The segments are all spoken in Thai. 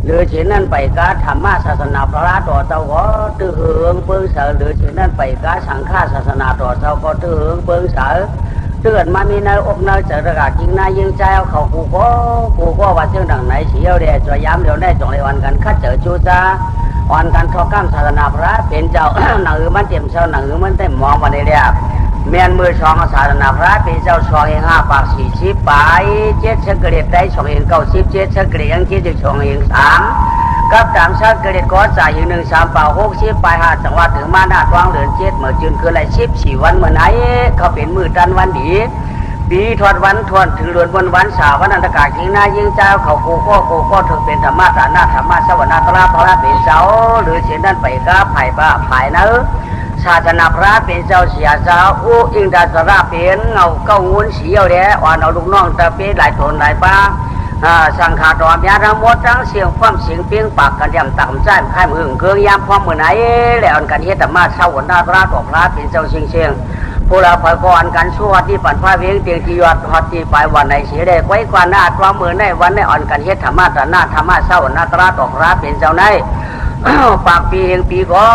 หรือเช่นนั้นไปกาธรรมะศาสนาพระต่อเจ้าก็ตื้อเหืองเปิ้งเสาหรือเช่นนั้นไปกาสังฆาศาสนาต่อเจ้าก็ตื้อเหืองเปิ้งเสาเตือนมามีในอกในใจระกาจริงนายยิงใจเอาเขากูก็ว่าเชื่อดังไหนเสียวเดียจะย้ำเดี๋ยวได้จงเลยวันกันคัดเจอจูจ้าวันกันทอก้ามศาสนาพระเป็นเจ้า หนังมันเต็มเช้าหนังมันเต็มมองมาในเรียบเมียนมือสองศาสนาพระเป็นเจ้าสองเอง5 ปาก40ไป7ชักเกลียดได้2เอง97ชักเกลียดยังคิดจะ2เอง3กับ3ชักเกลียดก็จ่ายอย่าง1 3 ปาก60ไป5จังหวัดถึงมาหน้าท้องเดือน7เมื่อจืนคืออะไร14 วันเมื่อไหนเขาเป็นมือตันวันดีปีทอดวันทวนถึงเดือนวันสาวันอันตรายจริงนายิงเจ้าเขากูก็ถึงเป็นธรรมะฐานะธรรมะสวรรค์ตระพระเป็นเจ้าหรือเช่นนั้นไปก็ไผ่บ้าไผ่เนื้อศาสนาพระเป็นเจ้าเสียเจ้าอู้อิงดาสระเป็นเงาเก้างุ้นเสียวเด้อ่อนเอาลูกน้องตะเปียหลายตนหลายป้าสังขาดอมยาทั้งหมดทั้งเสียงความเสียงเปียงปากกันยำต่ำใจค่ายมือเครื่องยามพร้อมมือไหนแล้วอันกันเฮ็ดธรรมะสวรรค์ตระต่อพระเป็นเจ้าเชียงพวกเราพอยก่อนกันสู้ที่ปั่นผ้าเวียงเตียงที่ยอดฮอดที่ไปวันไหนเสียได้ไว้กว่าหน้าตัวมือในวันในอ่อนกันเฮ็ดธรรมะตระหน้าธรรมะเศร้าหน้าตระตอกราเป็นเจ้าใน ปากปีเองปีก็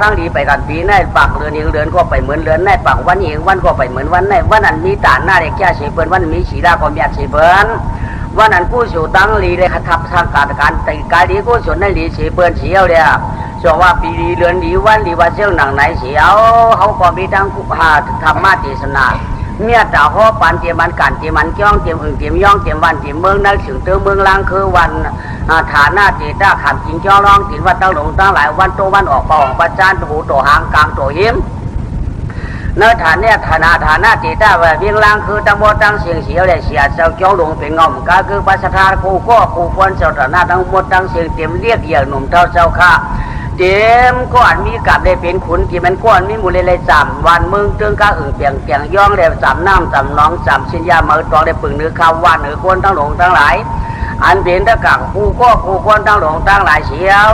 ตั้งดีไปกันปีในปากเดือนเองเดือนก็ไปเหมือนเดือนในปากวันเองวันก็ไปเหมือนวันในวันนั้นมีตาหน้าเด็กแก่เสียเปิ้นวันมีสีดาก็มีเสียเปิ้นวันนั้นกู้สู่ตั้งลีเลยทับทางการแต่การดีกู้ส่วนในลีเสียเปิ้นเสียวเดียจว่าปีดีเดือนดีวันดีว่าเจ้าหนังไหนเสียวเขาก็มีทั้งธรรมะเทศนาเมียตาห่อปันเตรียมมันกันเตรียมมันจ้องเตรียมหึงเตรียมย่องเตรียมวันเตรียมเมืองนักถึงเติมเมืองล่างคือวันฐานะเจตาขำจริงจ้องร้องถินว่าตั้งหลงตั้งหลายวันโตวันออกเป่าประจานหูโตหางกลางโตหิมเนื้อฐานเนี่ยฐานะเจตาว่าเวียงล่างคือตั้งโมตั้งเสียงเสียวเลยเสียเจ้าจ้องหลงเป็นงอมก็คือปัสถานกูก็กูควรเจ้าฐานะทั้งหมดตั้งเสียงเตรียมเรียกเหยื่อหนุ่มเท่าเจ้าข้าเต็มก้อนมีกับได้เป็นขุนที่มันก้อนมีมูลเลยจำวันมึงเตือนก้าเปียงย่องเลยจำน้ำจำน้องจำสินยามาตองได้ปึงเนื้อข้าววันเนื้อก้นตั้งหลงตั้งหลายอันเป็นตะกังผู้ก็ผู้ก้นตั้งหลงตั้งหลายเสียว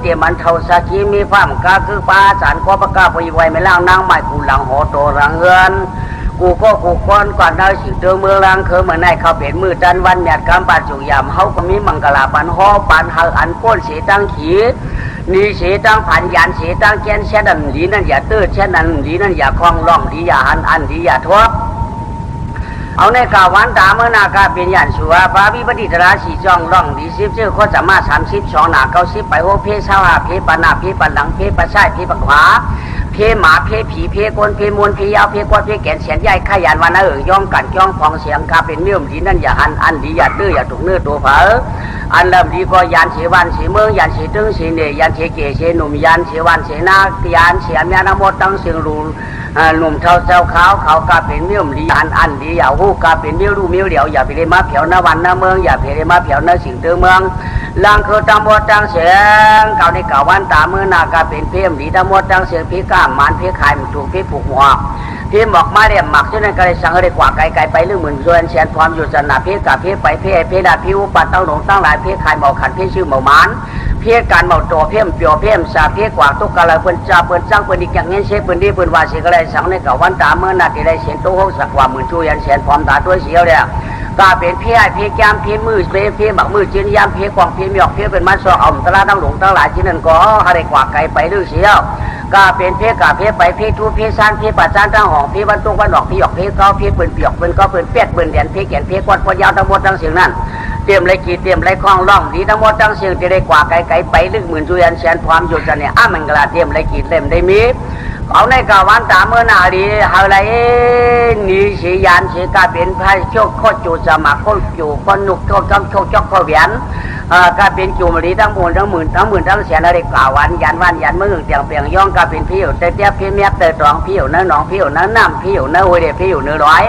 เดี๋ยวมันเท่าสักขีมีความก้าคือป้าจานก็ประกาศไปไว้ไม่ล่างนั่งใหม่กูหลังหอโตรังเงินกูก็กูก้อนก่อนได้สิเติมเมืองลังเคยเหมือนในเขาเป็นมือจันวันหยาดกำปัจจุยามเขาก็มีมังกรปันห่อปันหาอันก้นเสียตั้งขีนี่เสียตั้งผันยันเสียตั้งแกนเช่นนั้นดีนั่นอย่าตื้อเช่นนั้นดีนั่นอย่าคล้องล่องดีอย่าอันดีอย่าทบเอาในกาวันตาเมื่อนาคาเป็นยันชัวพระวิปฏิตราสีจ้องล่องดี10ชื่อข้อสามารถ32หนา90ไปโอเพศาเพปนาเพปันหลังเพปใช่เพปักขวาเพหมาเพผีเพกนเพมวลเพยาวเพกวดเพแก่นเสียนใหญ่ขยันวันย่อมกันย่องฟองเสียงคาเป็นเมี่ยมดีนั่นอย่าอันดีอย่าตื้ออย่าถูกเนื้อตัวเผออันเริ่มดีก็ยันเสียวันเสียเมืองยันเสียตึงเสียเนยยันเสียเกเสียหนุ่มยันเสียวันเสียนายันเสียมีน้ำมดตั้งเสียงรูหนุ่มเท่าเจ้าเขากาเป็นเมี่ยมดีอันดีอย่าหูกาเป็นเมี่ยวรูเมี่ยวเดียวอย่าไปเลยมาเผียวหน้าวันหน้าเมืองอย่าไปเลยมาเผียวหน้าสิ่งเตือเมืองล่างคือตั้งมดตั้งเสียงเก่าในเก่าวันตาเมื่อนากาเป็นเพี้ยมดีตั้งมดตั้งเสียงพี่ก้ามมันพี่ขายมันถูกพี่ผูกหัวพี่หมอกมาเรียมหมักเช่นนั้นก็เลยสั่งให้กว่าไกลไปเรื่องเหมือนส่วนเสียนความอยู่สนาพี่กับพี่ไปพี่ดาพี่อุปัตตั้งหลงตั้งหลายพี่ขายหมอกขันพี่ชื่อหมอมันพี่การหมอกตัวพี่เปียวพี่สาพี่กว่าตุกกะเลยเปิ้นจ่าเปิ้นจ้างเปิ้นอีกอย่างเงี้ยเช่เปิ้นดีเปิ้นว่าเสียก็เลยสั่งในกับวันตาเมื่อนาทีได้เสียนโต๊ะสักว่าหมื่นช่วยยันเสียนพร้อมตาตัวเสียวเนี่ยก็เป็นพี่ไอ้พี่แก้มพี่มือพี่หมักมือจีนยามพี่กวางพี่หยอกพี่เป็นมันสอมตลาดตั้งหลงตั้งหลายที่นั่นก็ให้กว่าไกลไปเรื่องเสียวก็เป็นพี่กับพี่ไปพี่ทูพี่ซันพี่ปัจจันทั้งห้องพี่บรรทุกบรรดอกพี่หยอกพี่เก้าพี่เปิ่นเปียกเปิ่นก็เปิ่นเปียกเปิ่นเดียนพี่แก่นพี่กวาดพอยาวทั้งหมดทั้งเสียงนั้นเตรียมไรกีเตรียมไรคล้องล่องดีทั้งหมดทั้งเสียงจะได้กว่าไกลไปลึกหมื่นจุยันเสียนความอยู่จะเนี่ยมันกระเตรียมไรกีเล่มได้มีเอาในกาวันตาเมื่อนาดีเฮาไรนี่เสียยันเสียกาเป็นพายโชคโคจูสมัครโคจูคนนุกโคกำโชคจอกโคเวียนก็เป็นจูมรีทั้งหมื่นทั้งหมื่นเสียนอะไรกาวันยันมือเตียงเปียงย่องก็เป็นพี่อยู่เตี้ยพี่เมียเตยตรองพี่อยู่เนื้อหนองพี่อยู่เนื้อน้ำพี่อยู่เนื้อหัวเดียพี่อยู่เนื้อร้อย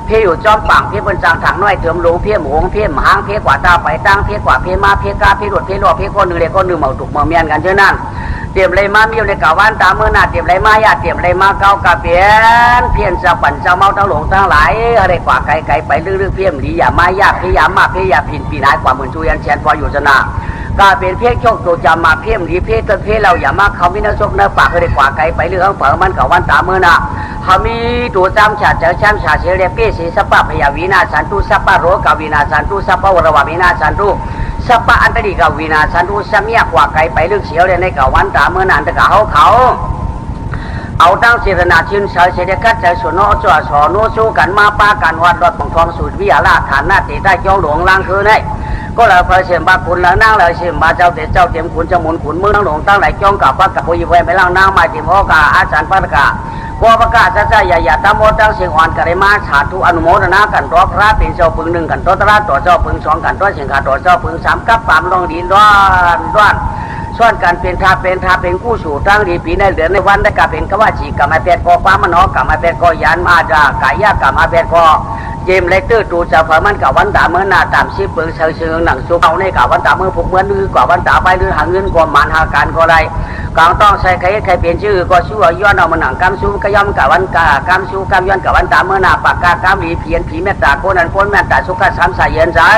พี่อยู่จอมปังพี่บนจางถังน้อยเถื่อมหลวงพี่หมูพี่หางพี่กว่าตาไปตั้งพี่กว่าพี่มาพี่กาพี่หลุดพี่หลอกพี่คนหนึ่งเลยคนหนึ่งเหมาตุกเหมาเมียนกันเช่นนั้นเตรียมเลยมามีอยู่ในกาวันตาเมื่อนาเตรียมเลยมาญาเตรียมเลยมาเก้ากาเปียนเพี้ยนจะปั่นจะเมาทั้งหลงทั้งหลายอะไรกว่าไกลไปเรื่องเพี้ยมดีอย่ามาญาพี่ยามาพี่ยาผินปีนายกว่าเหมือนจุยันเชียนพออยู่ชนะก็เป็นเพี้ยโชคตัวจำมาเพี้ยมดีเพี้ยต้นเพี้ยเราอย่ามาเขาไม่น่าโชคน่าปากอะไรกว่าไกลไปเรื่องเผอมันกาวันตาเมื่อนา หามีตัวจำฉาเจอจำฉาเฉลียเปสีสัพพะพยาวินาสันตุสัพพะโรกาวินาสันตุสัพพะวรวาวินาสันตุสัพพะอันตริกาวินาสันตุสัมยากว่าไกลไปลึกเสียวเลยในกวันตาเมื่อนานตะกะเขาเอาตั้งเจตนาชื่นเสยเสด็จกัดใจส่วนนอจ่อสอโนสู้กันมาป้ากันวัดรถของทองสูตรวิหารฐานหน้าตีได้จ้องหลวงล่างคือไงก็เลยพระเสียมบาคุณแล้วนั่งเลยเสียมบาเจ้าเต็มขุนจะหมุนขุนมือนั่งหลวงตั้งไหลจ้องกับพระกับปุยเวไม่ล่างนั่งมาติมโอกาอาจารย์พระกาก็ประกาศจะอย่าตามโมตั้งเสียงอ่อนกระไรมาฉาทุอนุโมทนากันตัวพระเป็นเจ้าพึงหนึ่งกันตัวตระต่อเจ้าพึงสองกันตัวเสียงขาต่อเจ้าพึงสามกับปามลองดีร้อนส่วนการเป็นทาเป็นกู้สู่ตั้งดีปีในเดือนในวันได้กาเป็นกว่าจีกามาเป็นกอฟ้ามโนกามาเป็นกอยานมาดากายากามาเป็นกอเจมเล็กตื้อตูจะเผมันกับวันตาเมื่อนาตามชีพเปิงเชิงหนังสุกเอาในกับวันตาเมื่อพกเมื่อนือกว่าวันตาไปหรือหาเงินกว่ามันหาการก็ได้กางต้องใช้ใครเปลี่ยนชื่อก็ชื่อย้อนเอามันหนังกำชูกย่อมกับวันกากำชูกำย้อนกับวันตาเมื่อนาปากกากำหลีเพียนผีเมตตาโคนันพ้นเมตตาสุขสามสายเย็นสาย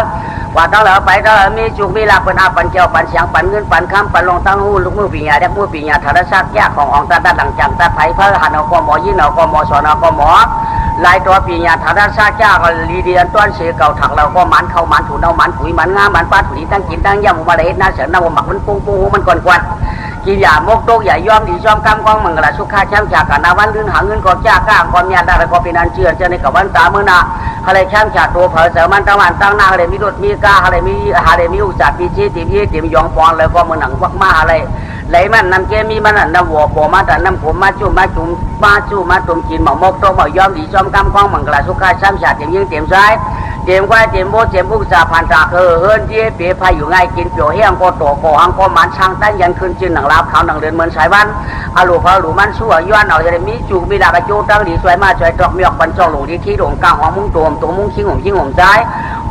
ว่าตั้งแล้วไปตั้งมีจุกมีลาปันอาปันเจ้าปันเสียงปันเงินปันคำปันลงตั้งหูลูกมือปีญาเด็กมือปีญาธารซักยากขององตาหลังจังตาไผ่พระหันเอากหมอยินเอากหมอสอนเอากหมอลายตัวปีญาธารซักยากลีเดียนต้นเสือเก่าถักเราก็มันเข้ามันถูเอามันปุ๋ยมันงามันป้าถุยตั้งกินตั้งย่ำมาเลยน่าเสียน่าหมักมันปุ้งมันก่อนกวนกินยามกโตกใหญ่ยอมดียอมกำกองมังกรสุขาแช่มจากกันนาวันลื่นหาเงินก็จ้าก้างความยานได้ก็เป็นอันเชื่อเจอในกับวันตาเมื่อนาอะไรแช่มจากตัวเผยเสริมันตะวันตั้งหน้าอะไรมีรถมีกาอะไรมีอุจจาระมีชีติมยองปอนเลยก็มือหนังวักมาอะไรไหลมันน้ำเกมีมันน้ำวัวปอมาแต่น้ำผมมาจุ่มกินหมอกมกโตหมอกยอมดียอมกำกองมังกรสุขาแช่มจากเต็มยิ่งเต็มใจเต็มไว้เต็มโบเต็มบุกจ่าผ่านจากเฮิร์นเจี๊ยเปียพาอยู่ง่ายกินเปียวเฮี้ยงก็โตก็หังก็มันช่างตั้งยันคืนจีนหนังลาบขาวหนังเดินเหมือนสายวันอาลูพาลูมันชั่วย้อนเอาจะได้มีจูมีดากระโจตั้งดีสวยมาสวยดอกเมียกบรรจงหลงดีที่หลงกลางหัวมุ้งตัวมุ้งชิงห่มใจ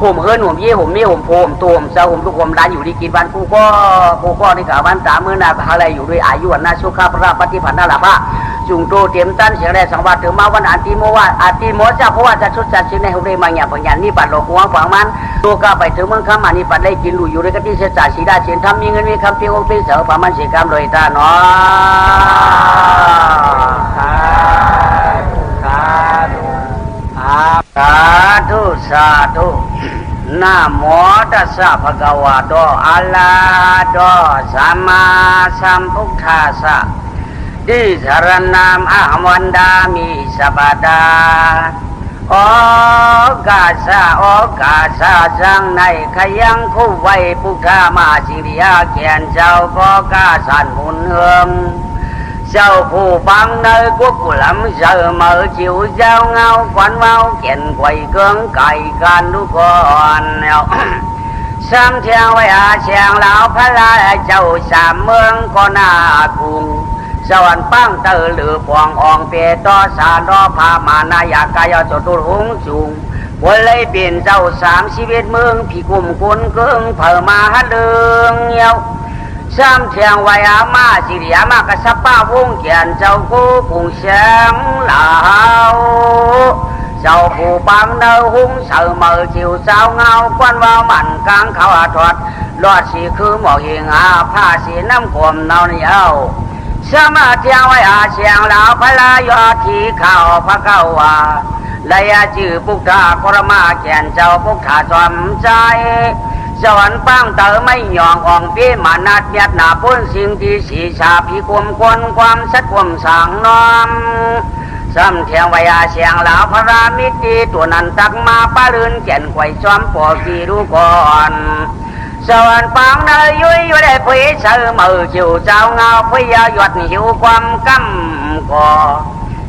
ห่มเฮิร์นห่มยี่ห่มมีห่มโพมตัวห่มเจ้าห่มทุกห่มร้านอยู่ดีกินวันกูก็นี่กับวันตาเมื่อนาอะไรอยู่ด้วยอายุวันนาสุขาพระปฏิพันธ์นั่นแหละพระจุงโตเตรียมตั้นเสียงแรกสังวาสถึงมาวันอาทิโมว่าอาทิโมจะเพราะว่าจะชุดจัดชิ้นในหุบเรมังอย่างบางอย่างนี่ปัดหลอกหัวฝังมันตัวก็ไปถึงเมืองข้ามานี่ปัดได้กินหลุยอยู่ในกติเสจ่าสีดาเชียนทำมีเงินมีคำเพียงองค์เป็นเสือฝังมันสีกรรมเลยตาเนาะสาธุนะโมตัสสะภะคะวะโตอะระหะโตสัมมาสัมพุทธัสสะดิสรณามอะวันดามิสัพพดาโอกาสะจังในขยังคู่ไว้พุทธามาสิริยาเขียนเจ้าก็กาสันหมุนเฮืองเจ้าผู้ฟังnơi quốc của lắm giờ mở chiều giao ngao quán vào kiện quầy cương cày can đu con sam theo với chàng lão phá la châu sàm mương con cùng sao anh băng từ lửa quàng ong bề to xa đó pha mà na ya kaya cho tôi uống chung quay lấy biển châu sàm si biết mương thì cùng cuốn cương phở mà hát đường nhau sam thiang vay maสิริยามากษัตริย์ป้าวงเกียนเจ้าผู้ผู้เสียงเหล่าเจ้าผู้บังเนื้อหุ้งเสือมือจิ๋วเจ้าเงาควันว่ามันกลางเขาถอดรอดสีคือหมอกหิงผ้าสีน้ำขมเนาเหนียวสมาเทียงไว้เสียงเหล่าพลายอที่เข้าพระเก้าว่าเลยจื่อปุกตากรมาเกียนเจ้าปุกตาจอมใจสวรรค์ปังเตอไม่ยองอ่องเปี้ยมานัดยัดหนาพ้นสิ่งที่สีชาพิความคนความสัตย์ความสังน้อมซ้ำเทียงวิยาเสียงเหล่าพระรามิตรตัวนั้นตักมาป้าลื่นเขียนไข่จอมปอกีดูก่อนสวรรค์ปังเนยยุยได้เผยเสือมือจิ๋วเจ้าเงาพยาหยดหิวความกำก่อ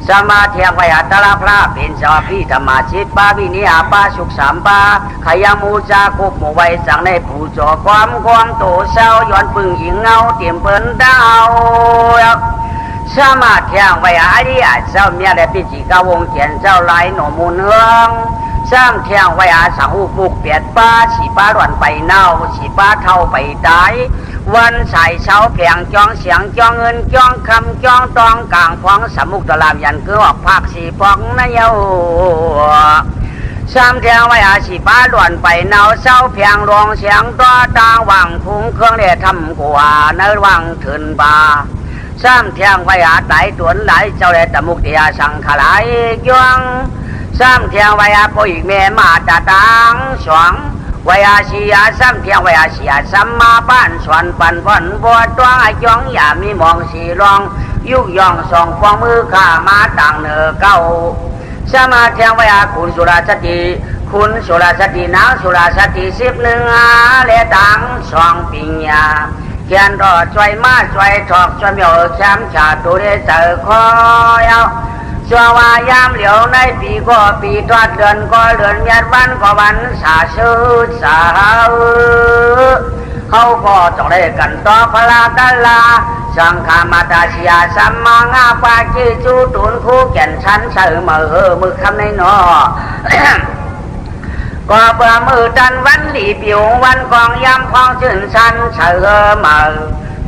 สมาเทียงไว้ตลาพระเป็นสวพี่ธรรมชิตปาวินิอาปาสุขสามปาขยามูจาคุบหมู่ไว้สั่งในผู้จ่อความโตเศร้าย้อนปึงหญิงเงาเตรียมเปิ้นดาวสมาเทียงไว้อริยเจ้าเมียได้ปิจิกาวงเขียนเจ้าไหลหนมูลเฮืองซ้ำเทียงไว้สังหูปุกเปียดป้าฉีป้าหล่อนไปเน่าฉีป้าเท่าไปตายวันใส่เช้าเพียงจ้องเสียงจ้องเงินจ้องคำจ้องตองกลางฟ้องสมุกตะลามยันเกือบภาคสีฟองนายโซ้ำเทียงไว้ฉีป้าหล่อนไปเน่าเช้าเพียงรองเสียงตัวตาหวังพุงเครื่องเล่ทำกว่าในวังถึนบา ซ้ำเทียงไว้อาไตตวนไหลเจ้าแลตะมุกเดียสังขลายยวงซ้ำเทียงไว้อาปุยเมมาตาตังสวงไว้อาเสียซ้ำเทียงไว้อาเสียสัมมาบ้านสวนปันฝนบัวตัวไอยองอย่ามีมองสีรองยุกยองสองฟองมือข้ามาต่างเนือเก้าสมาเทียงไว้อาคุณสุราสติคุณสุราสตินางสุราสติ11อาเลตังสองปิญญาเขียนรอช่วยมาช่วยถอกช่วยเหมียวแชมชาตุเรเจอคอยเอาชัววายามเหลียวในปีก็ปีทอดเดือนก็เดือนเมียนวันก็วันสาสือสาวเขาก็ต้องได้กันต่อพลาตลาสังขามาตาเสียสัมมางาปาจิจูตุนคู่แก่นชั้นเสือมือคำในนอก็เบื่อมือจันวันหลีปิววันกองยำพองชื่นชันเสือ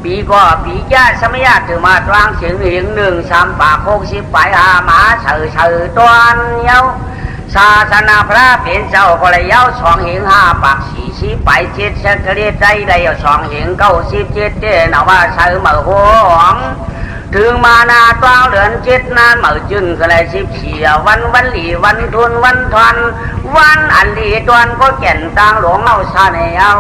ปีก็ปียาสมัยถือมาตรางเสียงเหียง1 3 ปาก60 ไปหาหมาเสือตัวเย้าศาสนาพระเป็นเจ้าก็เลยเย้า2 เหียง5 ปาก40 ไป7สักเรียใจได้2 เหียง97เจ้าว่าเสือหัวถึงมานาตองเดือน7นานจึงก็เลย14วันหลีวันทุนวันทอนวันอันหลีตวนก็แก่นต่างหลวงเอาซาเนียว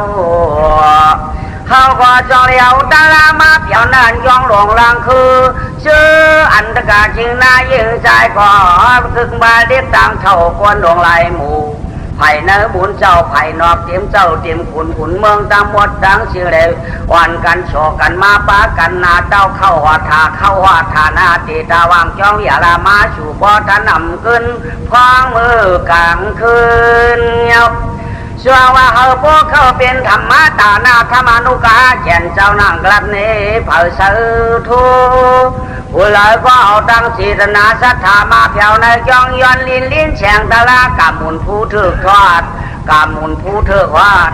เขาก็จองเลี้ยวตาลามาเปียวนานยองหลวงลังคือชื่ออันตกาจึงนายิงใจก่อคึกบาเด็กต่างเท่าควนหลวงลายหมู่ไผ่เนื้อบุญเจ้าไผ่นอกเตรียมเจ้าเตรียมขุนเมืองตามหมดดังเสียงเร็ววันกันโชกันมาปากันนาเจ้าเข้าหัวทาเข้าหัวทานาตีตาวางจ้องอย่าละมาสู่บ่อท่านำขึ้นพ้องมือกลางคืนเงาชัวว่าเฮาพวกเขาเป็นธรรมะตานาธรรมานุกาแก่นเจ้านางกลับนี้เผาสือทูผู้หลายก็เอาตั้งศีลนาศรัทธามาเพียวในจองย้อนลิ้นแฉงตะลากามุนผู้ถือทอดกามุนผู้ถือวาด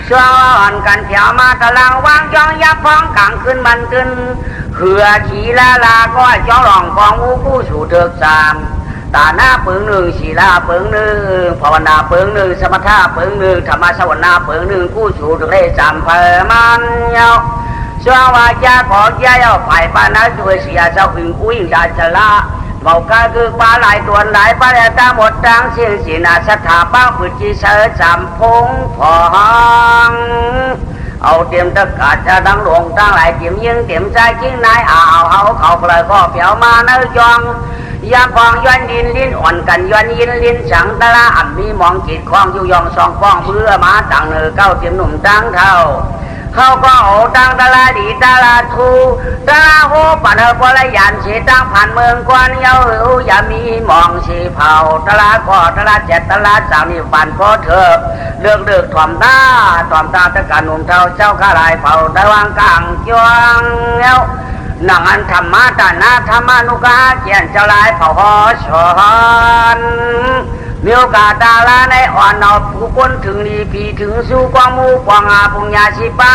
ชัวอ่อนกันเพียวมาตะลังวางจองยับพ้องกลางขึ้นบันตึนเหือขี่ลาก็จ้องหลองกองมูผู้สู่เถือกสามตาหน้าเปิง1ศีลาเปิง1ภาวนาเปิง1สมถะเปิง1ธรรมะสวนาเปิง1กู้สู่ถึงได้จำเพมันเยาช่วงว่าจะขอแย่เอาฝ่ายป้านะด้วยเสียเจ้าพึ่งกุ้ยดาจละเบากาคือปลาหลายตัวหลายปลาแต่ตาหมดดังเสียงสีนาสถาป้าพุทธิเสยจำพงพองเอาเตรียมตะกาจะดังหลวงตั้งหลายเตรียมยิงเตรียมใจกิ้งนายเอาเขาเลยก็เปียวมาเนื้อยองยามพองย้อนลิ้นอ่อนกันย้อนยินลิ้นสังตะละอ่ำมีมองจิตคล้องอยู่ยองสองฟ้องเพื่อมาต่างเนื้อเก้าเตรียมหนุ่มตั้งเท่าเขาก็โอตั้งตะลาดีตะลาทูตะลาโหปันเฮปละยันสีตั้งผ่านเมืองกวนเย้าอย่ามีมองสีเผาตะลาก็ตะลา7ตะลา3นี่ปันก็เถอะเลือกถ่อมตาตะการหนุ่มเท่าเจ้าข้าลายเผาตะวางกลางจวงเย้านังอันธรรมะตานาธรรมานุกาเขียนเจ้าลายเผาหอชอนมีโอกาสตาลาในอ่อนเอาผู้คนถึงดีผีถึงสู่ความมูความอาปุญญาชิปา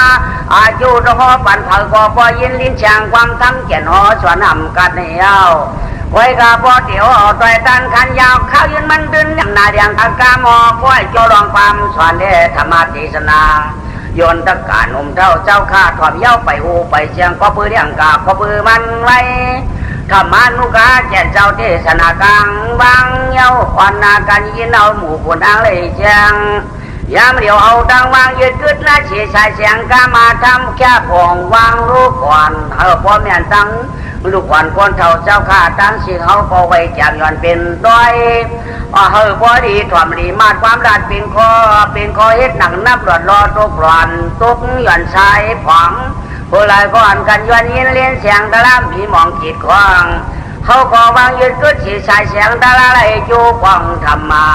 อายุดหอปันเผาก็พอยินลิ้นช่างความทั้งเขียนหอสวนนำกัดเหนียวไว้กาพอเดี๋ยวเอาต่อยตันขันยาวข้าวยืนมันดึงนาเดียงทางกามอก้อยโจรองความสอนเดธรรมเทศนาโยนตะการหนุ่มเท่าเจ้าข้าถอดเย้าไปหูไปเชียงก็ปืนเลี้ยงกาก็ปืนมันไว้ธรรมานุกาแก่เจ้าเทศนากลางบางเย้าอ่อนนาการยินเอาหมู่คนอ้างเลยเชียงยามเดียวเอาดังวางยืดกึดละเฉียชายเสียงกามาทำแค่ผ่องวางรูปก่อนพ่อแม่ตั้งลูกก่อนคนเท่าเจ้าข้าตั้งสิ่งเขาก็ไว้แจกย้อนเป็นด้อยพอดีถ่อมดีมาดความรัดเป็นคอเฮ็ดหนังนับหลอดรอตกหลอนตกย้อนชายผ่องผู้หลายก่อนกันย้อนยินเลี้ยนเสียงตะลามีมองจิตควางเขาก็วางยืดกึดฉีชายเสียงตะลาไหลจูควางธรรมา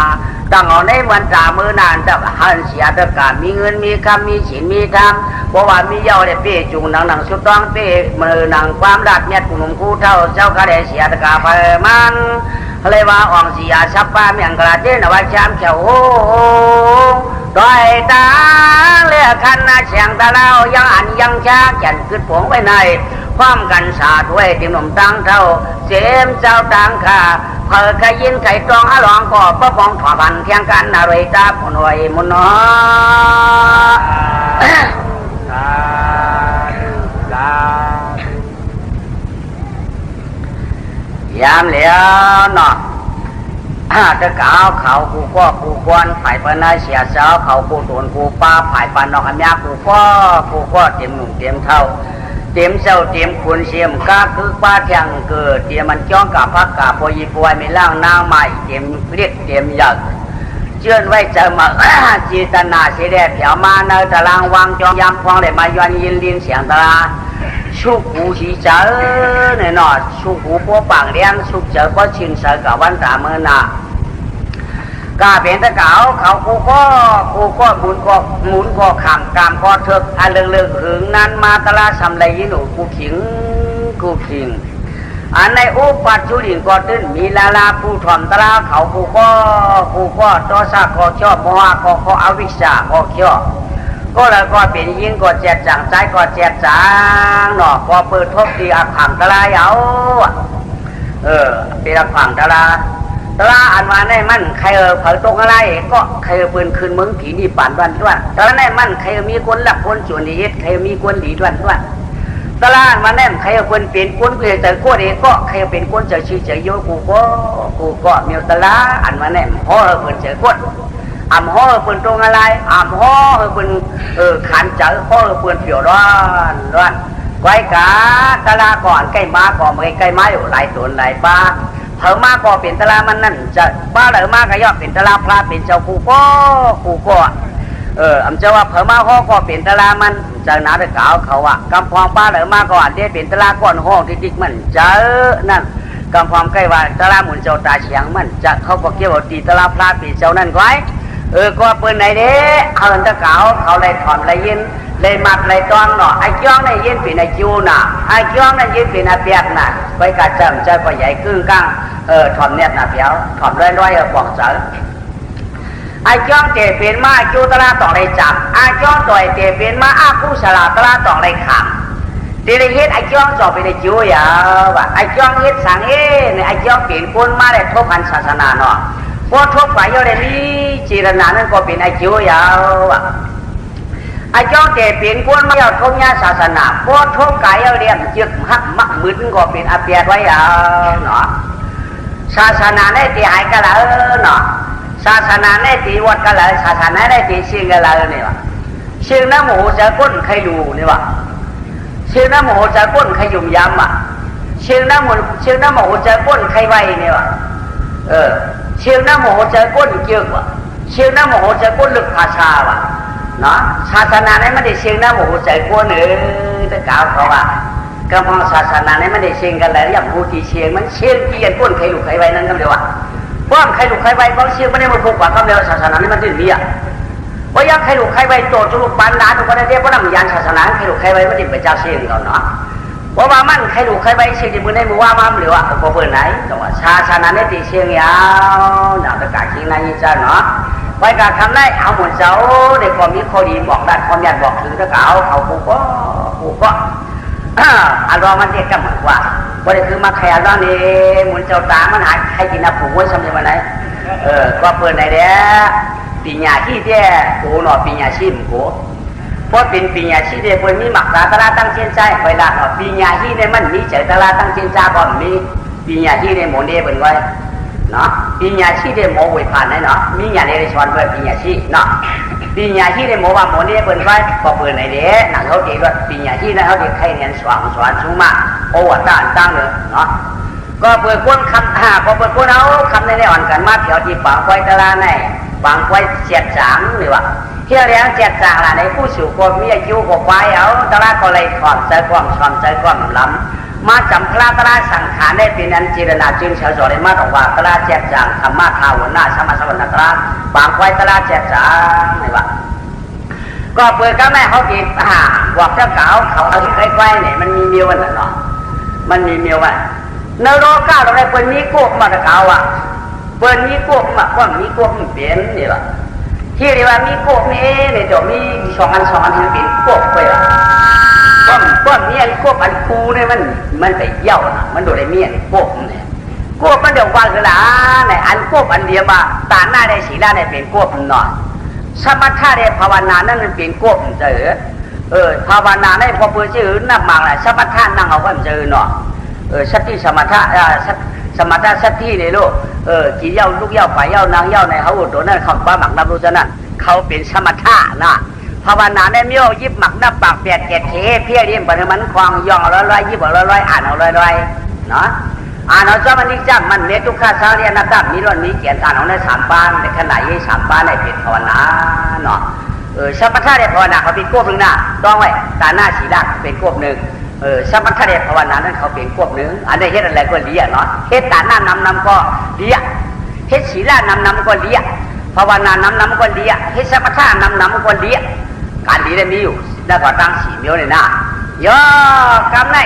ตั้งเอาในวันตามือนานจะหันเสียตะการมีเงินมีคำมีศีลมีธรรมเพราะว่ามีเย้าได้เป้จุงหนังสุดต้องเป้มือหนังความรัดเมียดหนุ่มคู่เท่าเจ้าก็ได้เสียตะกาเพมันเลยว่าอ่องเสียชับป้าเมียงกระเจนว่าชามเขียวดอยตาเลือกคันนาเสียงตะเล่ายังอันยังช้าแก่นขึ้นผงไว้ในความกันสาด้วยติมหนุ่มตั้งเท่าเจมเจ้าต่างข้าเผอขยินไข่ตรองอลองก็ป้องถอบันเทียงกันนาเรตาผนวยมุนนอ ยามแล้วเนาะจะกาวเขากูก็กูกวนฝ่ายปนายเสียเจ้าเขากูโดนกูป้าฝ่ายปานนอกอันยากูก็เตรียมหนุ่มเตรียมเท่าเตรียมเจ้าเตรียมคุณเสียมก้าคือป้าเทียงเกิดเตรียมมันจ้องกับพักกับปอยปวยไม่ล่างหน้าใหม่เตรียมเรียกเตรียมอยากเชื่อไว้จะมาจีตนาเสียแดดเผียวมาในตารางวางจองยำฟองเลยมาย้อนยินลินเสียงตาชุกหูสีเจอเนี่ยเนาะชุกหูพวกปากเลี้ยงชุกเจอก็ชินเสกับวันตาเมื่อน่ะกาเป็นตะเก่าเขากูก็หมุนก็ขำกามก็เถิกอันเลือกหึงนั้นมาตลาสำไรยิหนูกูขิงอันในอุปัจจุลินก็ตื้นมีลาผู้ถ่อมตลาเขากูก็ตัวซาก็ชอบโมหะก็อวิชชาก็เขี้ยวก็แล้วก็เป็นยิ่งก็แจกจังใจก็แจกจังเนาะก็เปิดทบดีอักขังตลาเอาเป็นอักขังตลาอันว่าได้มันใครเผยตรงอะไรก็ใครปืนคืนมึงผีนี่ป่านวันด้วยตลาได้มันใครมีคนหลักคนส่วนดีใครมีคนดีด้วยตลาดมาแน่ใครคนเป็นคนเพื่อแต่ก็เด็กก็ใครเป็นคนจะชื่อจะโยกูก็มีตลาอันมาแน่ห่อเพื่อนเจอคนห่อเพื่อนตรงอะไรห่อเพื่อนขันเจอห่อเพื่อนเผียวร้อนไว้กาตลาก่อนใกล้มาก่อนไม่ใกล้มาอยู่หลายตัวหลายป้าเผอมาก็เป็นตลามันนั่นจะบ้าเหลือมาก็ย่อเป็นตลาพระเป็นเจ้ากูก็อำเจ้าว่าเผอมาห่อก็เป็นตลามันจะหนาแต่เก่าเขาว่ากำพองบ้าเหลือมาก็อันเดียเป็นตลาก้อนห้องที่ดิกมันเจอนั่นกำพองใกล้ว่าตลาหมุนเจ้าตาเฉียงมันจะเขาก็เกี่ยวตีตลาพระเป็นเจ้านั่นไว้ก็เปิดไหนเด้เขาตะเก่าเขาเลยถอนเลยยินเลยมัดเลยตองเนาะไอ้จ้องเนี่ยยินเป็นไอ้จูน่ะไอ้จ้องเนี่ยยินเป็นไอ้เปียกน่ะไปกระเจิมเจ้าก็ใหญ่กึ่งกลางถอนเนี่ยน่ะเปียวถอนร้อยบอกเจอไอ้จ้องเตะเป็นมาจูตลาต่อเลยจับไอ้จ้องต่อยเตะเป็นมาอาผู้ฉลาดตลาต่อเลยขับเดี๋ยวเฮ็ดไอ้จ้องจ่อเป็นไอ้จูอย่าว่าไอ้จ้องเฮ็ดสั่งเนี่ยไอ้จ้องเป็นคนมาได้ทบพันศาสนาเนาะพอทบไปเยอะเลยนี่จีรนานั่นก็เป็นไอ้จูอย่าว่าไอ้จ้องเตะเป็นคนมาเอาทบญาศาสนาพอทบกายเอาเรียมจึกหักมักมึนก็เป็นอาเปียดไว้อย่าเนาะศาสนาได้ตีหายกันแล้วเนาะศาสนาได้ตีวัดกันเลยศาสนาได้ตีเชียงกันเลยเนี่ยวะเชียงน้ำหมูจะก้นใครดูเนี่ยวะเชียงน้ำหมูจะก้นใครยุ่มยำอ่ะเชียงน้ำหมูจะก้นใครไวเนี่ยวะเชียงน้ำหมูจะก้นเกี่ยววะเชียงน้ำหมูจะก้นลึกภาษาวะเนาะศาสนาได้ไม่ได้เชียงน้ำหมูจะก้นแต่กล่าวเขาว่ากำพังศาสนาได้ไม่ได้เชียงกันเลยอย่างผู้ที่เชียงมันเชียงเกี่ยนก้นใครลูกใครไวนั่นก็เดียววะเพราะใครลูกใครไว้บางเชื่อไม่ได้มาพูดกว่าคำเดียวศาสนานี่มันดิ้นมีอ่ะว่าอยากใครลูกใครไว้โจจุกปานดาทุกคนได้เรียกว่าน้ำยานศาสนาใครลูกใครไว้ไม่ได้ไปเจ้าเชียงก่อนเนาะเพราะว่ามันใครลูกใครไว้เชียงที่มือได้มือว่ามาหรือว่าพอเปิดไหนแต่ว่าศาสนาเนี่ยตีเชียงยาวหนักตะการเชียงนายยิ่งจ้าเนาะไว้การทำได้เอาหมดเจ้าในความมีข้อดีบอกได้ความอยากบอกถึงตะเก่าเขากูก็อารมณ์มันเรียกกันเหมือนว่าวันนี้คือมาแข่งตอนนี้หมุนเจ้าตามันหายใครกินน้ำผูกไว้สำเร็จวันไหนก็เปิดไหนเด้อปีญาที่เด้โอ้หนอปีญาชีมโหเพราะเป็นปีญาชีเด้เปิดมีหมักตลาตั้งเชียนใจเวลาหนอปีญาที่ได้มันมีเจตลาตั้งเชียนใจก่อนมีปีญาที่ได้หมดเด้เปิดไว้เนาะปีญาชีได้หมอไว้ผ่านไหนเนาะมีญาได้ชวนเปิดปีญาชีเนาะปีญาที่ได้หมอว่าหมดเด้เปิดไว้ก็เปิดไหนเด้หนังเขาเกี่ยวกับปีญาที่นั่นเขาเกี่ยวใครเรียนสวนสูงมากโอ้ตั้งเลยเนาะก็เปิดก้นคำก็เปิดก้นเอาคำในอ่อนกันมาเถียวที่ปังไว้ตลาในปังไว้เสียดจางหรือว่าเที่ยวเลี้ยงเสียดจางล่ะในผู้สูงก็มีอายุก็ไว้เอาตลาก็เลยถอดใจความชอนใจความล้ำมาจำพระตลาสังขารได้เป็นอันจีรนาจึงเฉยๆได้มาบอกว่าตลาเสียดจางธรรมะทาวนหน้าสมัสวรรณตลาปังไว้ตลาเสียดจางหรือว่าก็เปิดก็แม่เขากินบอกเจ้าเก่าเขาเอาที่ใกล้ๆเนี่ยมันมีเมียวน่ะเนาะมันมีเมียวว่ะนรกก้าวเราได้เปิดมีโกบมาตะเก่าอ่ะเปิดมีโกบมาว่ามีโกบมันเปลี่ยนนี่แหละที่เรียกว่ามีโกบนี่เนี่ยจะมีสองอันที่เป็นโกบไปละก้อนเมียนโกบอันคูเนี่ยมันไปเยี่ยวนะมันโดนไอ้เมียนโกบเนี่ยโกบมันเดี๋ยวว่าคือละเนี่ยอันโกบอันเดียวมาตาหน้าได้สีหน้าได้เป็นโกบหน่อยสมถะได้ภาวนานั่นมันเป็นโกบเจอภาวนาได้พอเพื่อชื่อนับมังแหละสมถะนั่งเอาก็เจอเนาะสติสมถะ สมถะสตินี่ลูกกี่เย้าลูกเย้าฝ่ายเย้านางเย้าในเขาอุดตัวนั้นเขาบ้าหมักนับรู้ซะนั่นเขาเป็นสมถะนะภาวนาในเมี้ยวยิบหมักนับปากเปียกเกศเทเพี้ยเรียมปันมันควางย่องร้อยยิบร้อยอ่านเอาร้อยเนาะอ่านเอาเจ้ามันนิจังมันเมตุข้าสาวเรียนนับดับมีร้อนมีเกียรติอ่านเอาในสามปานในขณะยี่สามปานในเป็นภาวนาเนาะสมถะเดชภาวนาเขาเป็นควบหนึ่งนะต้องไว้ตาหน้าสีดักเป็นควบหนึ่งสมถะเดชภาวนานั้นเขาเป็นควบหนึ่งอันนี้เฮ็ดอะไรก็เลี้ยเนาะเฮ็ดตาหน้านำก็เลี้ยเฮ็ดศีลานำก็เลี้ยภาวนานำก็เลี้ยเฮ็ดสมถะนำก็เลี้ยการเลี้ยมีอยู่แล้วก็ตั้งสี่เมียวเลยนะย่อกำไร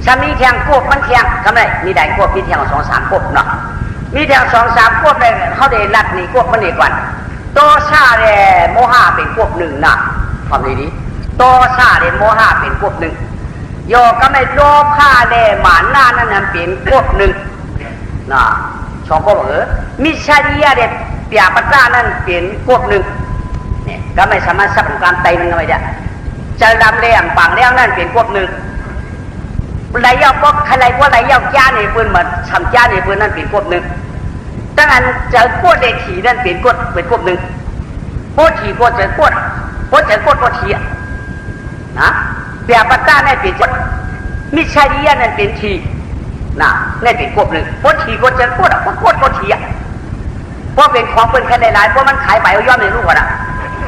สามีแทงควบมันแทงกำไรมีได้ควบมีแทง2-3ควบเนาะมีแทง2-3ควบเลยเขาได้รัดนี่ควบมันนี่ก่อนโตชาเรโมหะเป็นควบหนึ่งนะความดีโตชาเรโมหะเป็นควบหนึ่งโยก็ไม่โลภะเรหมานานั้นเป็นควบหนึ่งนะสองควบมิชาริยะเรเปียปัตตานั้นเป็นควบหนึ่งเนี่ยก็ไม่สามารถสับการไตมันก็ไม่ได้จะลำเลี้ยงปังเลี้ยงนั่นเป็นควบหนึ่งไหลยาวก็ใครว่าไหลยาวจ้าในปืนเหมือนทำจ้าในปืนนั่นเป็นควบหนึ่งดังนั้นเจอกวดเดถีนั่นเป็นกวดหนึ่งโพถีกวดเจอกวดโพเจอกวดโพถีนะเปียปัตตานั่นเป็นกวดมิชาริยะนั่นเป็นทีนะนั่นเป็นกวดหนึ่งโพถีกวดเจอกวดโพถีเพราะเป็นของเป็นแค่ในหลายเพราะมันขายไปเอาย้อนในลูกก่อนนะ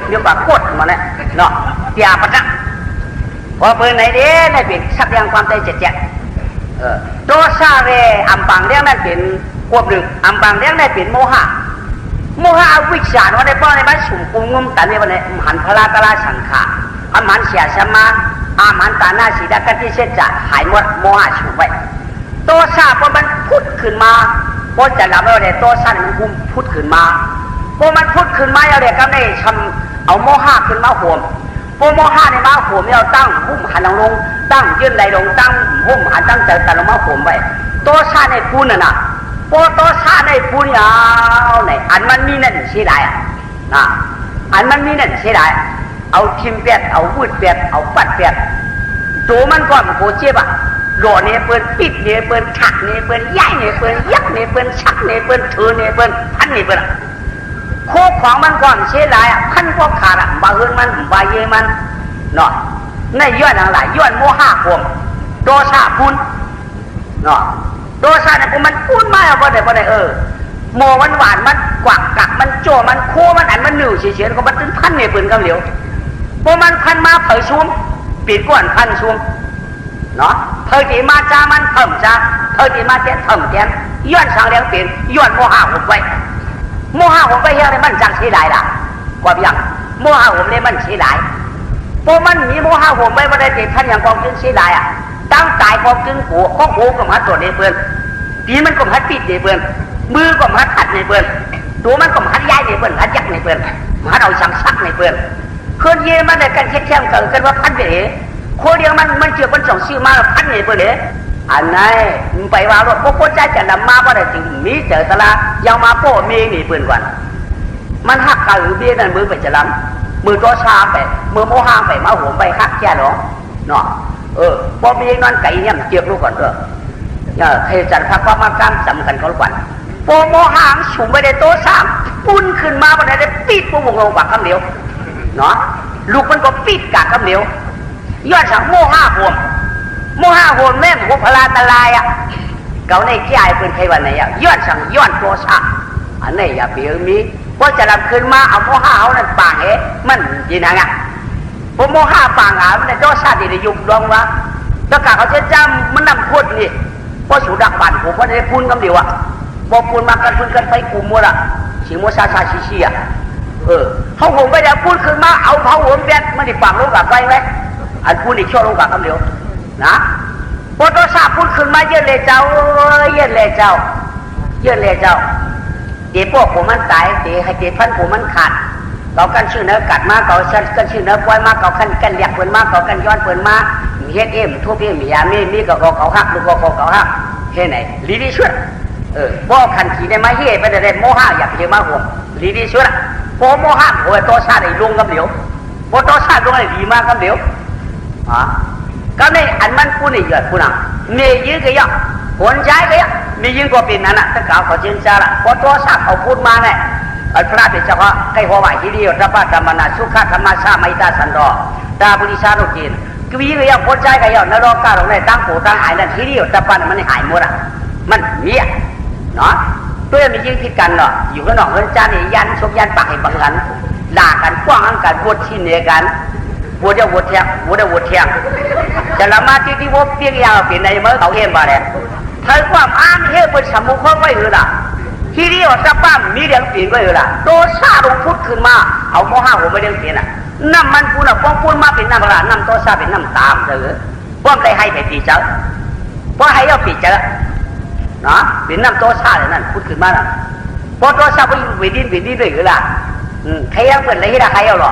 เรียกว่าโคตรมาเนี่ยเนาะเปียปัตตาพอเปิดไหนเด้นั่นเป็นสักอย่างความใจเจ็ดโตซาเรอัมปังเรื่องนั่นเป็นควบหนึ่งอัมปังเรื่องนั่นเป็นโมหะวิชาว่าในป้อนในบ้านสุ่มกุมงุมแต่ในวันนี้หันพลากลาสังขาอามันเสียสมาอามันตาหน้าสีดากันที่เส้นจะหายหมดโมหะฉุบไปโตซาพอมันพุดขึ้นมาพอจะรับแล้วเนี่ยโตซามันกุมพุดขึ้นมาพอมันพุดขึ้นมาเอาเด็กก็ได้ทำเอาโมหะขึ้นมาห่วงพอโมหะในมาห่วงเราตั้งหุ้มหันลงตั้งยื่นไหลลงตั้งหุ้มหันตั้งใจแต่เรามาห่วงไปโตซาในปูนน่ะพอโตซาในปูนเอาไหนอันมันมีนั่นเสียดายนะอันมันมีนั่นเสียดายเอาทิมเปียดเอาวุดเปียดเอาปัดเปียดตัวมันก่อนโคเจ็บอ่ะหล่อเนี่ยเปิ้นปิดเนี่ยเปิ้นฉักเนี่ยเปิ้นย่ายเนี่ยเปิ้นยักเนี่ยเปิ้นชักเนี่ยเปิ้นเถือเนี่ยเปิ้นพันเนี่ยเปิ้นโคของมันก่อนเสียดายอ่ะพันก็ขาดอ่ะบาเฮือนมันบาเยมันเนาะในย้อนอะไรย้อนโมหะพวงโตซาปุนเนาะโตซาเนี่ยพวกมันพูดมาเอาบ่ได้โมมันหวานมันกวักกักมันโจมันโคมันอันมันหนึ่วเฉียนก็มันถึงพันเนี่ยเปิ้นกำเหลียวพวกมันพันมาเผยชุ่มปิดก้อนพันชุ่มเนาะเผยที่มาจ้ามันเพิ่มจ้าเผยที่มาเจ็ดเพิ่มแกนย้อนสังเลี้ยงเปลี่ยนย้อนโมหะหุบไว้โมหะหุบไว้เฮียเลยมันจังสีหลายล่ะกว่าอย่างโมหะหุบเลยมันสีหลายพวกมันมีโมหะหุบไว้บ่ได้ติดพันอย่างกองจึงสีหลายอ่ะตั้งตายกองจึงหัวข้อหูกับมาตัวเนี่ยเปิ้นปีมันก็มาปิดเนี่ยเปิ้นมือก็มาขัดในเปิ้นตัวมันก็มาย้ายในเปิ้นยักในเปิ้นมาเอาสังสักในเปิ้นคนเยมันได้กันแค่เกิดกันว่าพันเด๋คนเดียวมันเชื่อมันส่งชื่อมาพันเด๋เปิ้นเด๋อันไหนไปว่าว่าพวกใจจะนำมาว่าได้ถึงมีเจอตลาดยาวมาโป้มีนี่เปิ้นก่อนมันหักกะหรือเบี้ยนั่นมือไปจะล้ำมือโตชาไปมือโมหะไปมาหัวไปหักแค่หรอเนาะพอมีนอนไก่เนี่ยเจ็บลูกก่อนเถอะเทจันทร์ความมาการสำคัญเขาก่อนโปโมหางฉุมไปในโต๊ะสามปุ้นขึ้นมาวันไหนได้ปิดพวกวงลงปากคำเดียวเนาะลูกมันก็ปิดกากคำเดียวย้อนสั่งโมห้าห่วงแม่หมูพลาตลายอ่ะเก่าในแก่เป็นใครวันไหนอ่ะย้อนสั่งย้อนโต๊ะสามอันนี้อย่าเปลี่ยนมีพอจะรับขึ้นมาเอาโมห้าเอานั่นปางมันยินอ่ะพอโมห้าปางอ่ะมันในโต๊ะสามที่ได้ยุบลงวะแล้วกาเขาจะจำมันนำโคตรนี่พอสูดักปั่นผมพอได้พูนคำเดียวอ่ะบอกพูนมากันพูนกันไปกูมัวละชิโมซาชิอ่ะเขาผมไปแล้วพูดขึ้นมาเอาเผาหัวเบ็ดมันดิฝังลงกับไฟไหมอันพูดอีกชั่วลงกับคำเดียวนะพอตัวซาพูดขึ้นมาเยอะเลยเจ้าเดี๋ยวพวกผมมันตายเดี๋ยวให้เดี๋ยวพันผมมันขาดเขากันชื่อเนื้อกัดมาเขากันชื่อเนื้อปล่อยมาเขากันเรียกเปิ่นมาเขากันย้อนเปิ่นมาเฮ็ดทุบมียามีก็เขาหักลูกก็เขาหักเฮ็ดไหนลีดีช่วยบ่ขันขี่ได้มาเฮ็ดไปได้โมหะอยากเฮ็ดมาห่วงลีดีช่วยพอโมหะโอ้ยโตซาได้ลงกับเหลียวพอโตซาลงได้ดีมากกับเหลียวก็ในอันมันผู้นี่เกิดผู้น่ะเมยื้อก็ยอก คนใช้ก็มียิ่งกว่าปีนั้นน่ะถ้าเก่าเขาเจนจ้าละพอตัวสักเขาพูดมาเนี่ยพระเป็นเจ้าใครหัวไหวที่เดียวรับบาธรรมนาสุขธรรมชาไม่ตาสันดอตาบุริชาโนกินก็วิ่งก็ยังคนใจก็ยังนรกก้าวลงในตั้งโผตั้งหายนั่นที่เดียวรับบามันหายหมดอ่ะมันเมียเนาะตัวมียิ่งพิกันเนาะอยู่กันหนองเงินจานนี่ยันชกยันปากให้บังกันด่ากันกว้างกันบวชที่เหนือกันบวชจะบวชเทียงบวชจะบวชเทียงจะละมาที่วบเพียงยาวเป็นในเมื่อเขาเห็นมาเลยเธอความอ้างเฮ้เป็นสมุขไว้หรือล่ะที่นี่ว่าจะป้ามีเรื่องเปลี่ยนไว้หรือล่ะโตซาลงพุทธขึ้นมาเอาข้อห้าหัวไม่เรื่องเปลี่ยนอ่ะน้ำมันพูน่ะป้องพูนมาเป็นน้ำปลาน้ำโตซาเป็นน้ำตามเถอะป้อมเลยให้ไปปีเจ้าป้อให้เอาปีเจ้าเนาะเป็นน้ำโตซาเลยนั่นพุทธขึ้นมาน่ะพอโตซาไปวิดินด้วยหรือล่ะใครยังเปิดอะไรให้ได้ใครเอาหรอ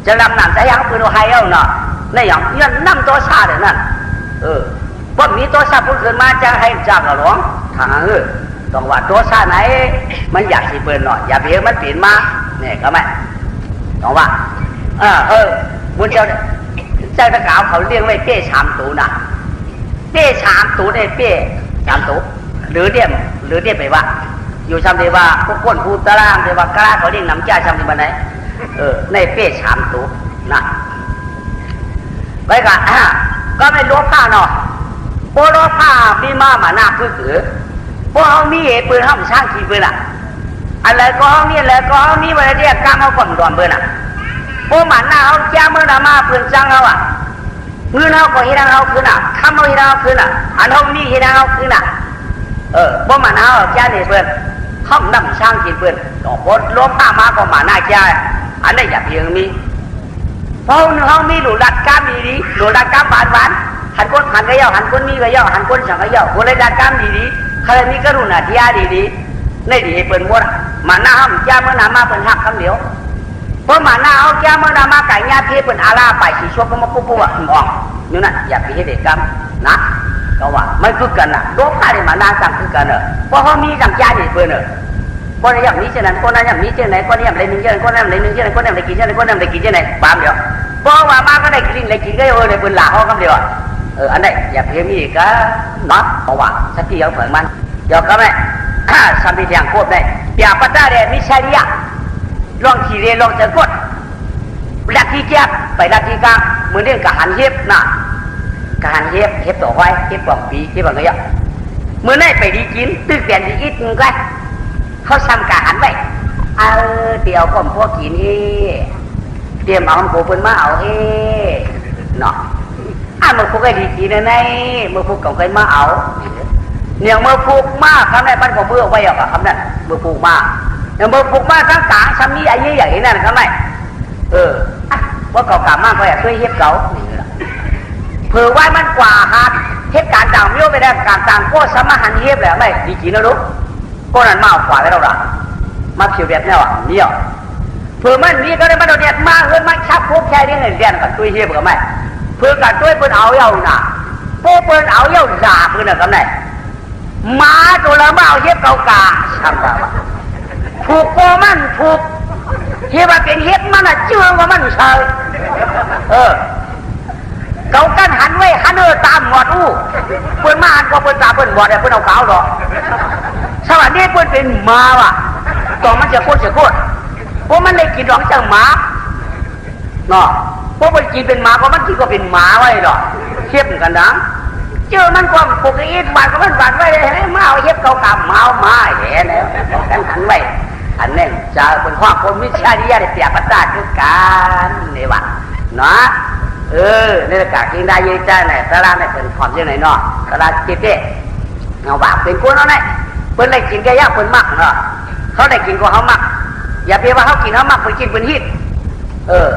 จะนำน้ำใช้ยังเปิดเอาใครเอาเนาะในอย่างยันน้ำโตซาเลยนั่นป้อมมีโตซาพุทธขึ้นมาจะให้จับหรอทางต้องว่าโตซาไหนมันอยากสิเปิดหน่อยอย่าเพียงมันเปลี่ยนมาเนี่ยก็ไม่ต้องว่าบุญเจ้าตะกาวเขาเลี้ยงไว้เป้ชามตูน่ะเป้ชามตูเนี่ยเป้ชามตูหรือเดี่ยไปว่าอยู่ชามเดียว่าพวกคนพูดตารางเดียว่ากล้าเขาเลี้ยงน้ำจ่าชามที่บ้านไหนในเป้ชามตูน่ะไปกันก็ไม่รู้ผ้าเนาะโปโลผ้ามีมาหน้าคือพวกเขามีเหตุปืนห้ามช่างขี่ปืนอ่ะอะไรก็มีอะไรก็มีอะไรเรียกกล้ามเขาก่อนด่วนปืนอ่ะพวกมันหน้าเขาแจ้งเมื่อนามาปืนจังเขาอ่ะมือเขาก็เห็นเขาคืนอ่ะคำเขาเห็นเขาคืนอ่ะอันเขามีเห็นเขาคืนอ่ะพวกมันเขาแจ้งในปืนห้ามนำช่างขี่ปืนก็พอลบผ้ามาก็มาหน้าแจ้งอันนี้อย่าเพียงมีเพราะเขามีหลุดดัดก้ามดีหลุดดัดก้ามหวานหันก้นหันก็เย่าหันก้นมีก็เย่าหันก้นสั่งก็เย่าคนเลยดัดก้ามดีใครมีกรุณาที่อาดีในดีเปิดหมดมาหน้าห้ามแจ้งเมื่อนามาเป็นหักคำเดียวเพราะมาหน้าเอาแก้เมื่อนามาไก่ยาเทเป็นอาลาไปสีชั่วก็มาปุ๊บอ่ะอ่องนี่นะอย่าไปให้เด็กกรรมนะก็ว่าไม่คือกันนะโลกใครมาหน้าสั่งคือกันเพราะเขามีสั่งยาดีเปิดคนนี้อย่างนี้เช่นนั้นคนนั้นอย่างนี้เช่นไหนคนนี้อย่างไรนึงเช่นไหนคนนั้นอย่างไรนึงเช่นไหนคนนั้นอย่างไรกินเช่นไหนคนนั้นอย่างไรกินเช่นไหนปามเดียวเพราะว่ามาก็ได้กินได้กินก็ในปืนหลาเขาคำเดียวอันนี้อย่าเพียงมีก็เนาะเพราะว่าสักทีเขาเผยมันเดี๋ยวก็ไม่สัมผัสอย่างโคตรได้เปียปัตตาเดมิชาริยะลองขี่เรือลองจะกดลัทธิเจ็บไปลัทธิกลางเหมือนเรื่องกหันเฮ็บนะกหันเฮ็บต่อไว้เฮ็บกล่องปีเฮ็บอะไรอย่างเมื่อได้ไปดีกินตื้อเปลี่ยนดีอิดนึงก็เขาซ้ำกหันไว้เดี๋ยวผมพวกกินเตรียมเอาโคเป็นมาเอาเนาะเมื่อพวกไอ้ดีกินในเมื่อพวกเก่าเคยมาเอาเนี่ยเมื่อผูกมากคำนั้นบ้านผมเมื่อไว้ออกคำนั้นเมื่อผูกมากเนี่ยเมื่อผูกมากทั้งกลางซ้ำนี้ไอ้ใหญ่นั่นคำนั้นว่าเก่ากามากไปช่วยเฮ็บเก่าเผื่อไว้มันกว่าฮะเฮ็บการต่างเลี้ยวไปได้การต่างก็สามารถหันเฮ็บแหละไม่ดีจริงนะลูกก็นั่นมากกว่าแล้วล่ะมาเขียวแบบนี้ว่ะเนี่ยเผื่อมันมีก็ได้มาโดนเนี่ยมาเฮือนมาชับพวกแค่นี้เรียนกับช่วยเฮ็บกับไม่เผื่อการช่วยเปิ้นเอาเย้าน่ะพวกเปิ้นเอาเย้าด่าเปิ้นน่ะคำนั้นม้าตัวละเมาเฮ็บเก่ากาทำได้ผูกโกมันผูกเฮ็บว่าเป็นเฮ็บมันเชื่อว่ามันเชยเก่ากันหันไว้หันตามหมดเปิ้นมาหันก็เปิ้นตาเปิ้นหมดเปิ้นเอาเก่าหรอกสวัสดีเปิ้นเป็นม้าว่ะต่อมันจะโคตรเพราะมันได้กินดอกจังม้าเนาะเพราะมันกินเป็นม้าเพราะมันกินก็เป็นม้าไว้หรอกเทียบกันนะเจอมันความปกติบาดก็มันบาดไว้เลยมาเอาเย็บเก่าๆมาเอามาแย่แล้วกันขันไว้อันนี้จะเป็นความคนวิชาที่ยาได้เปียปัตตาคือการนี่วะเนาะนี่กากินได้ยังใจไหนตลาดเนี่ยเป็นความยังไงเนาะตลาดเจ๊เงาบาปเป็นคนเอาไหนเพิ่นได้กินแก่ยากเพิ่นมักเนาะเขาได้กินก็เขามักอย่าเพียว่าเขากินเขามักเพิ่นกินเพิ่นฮิต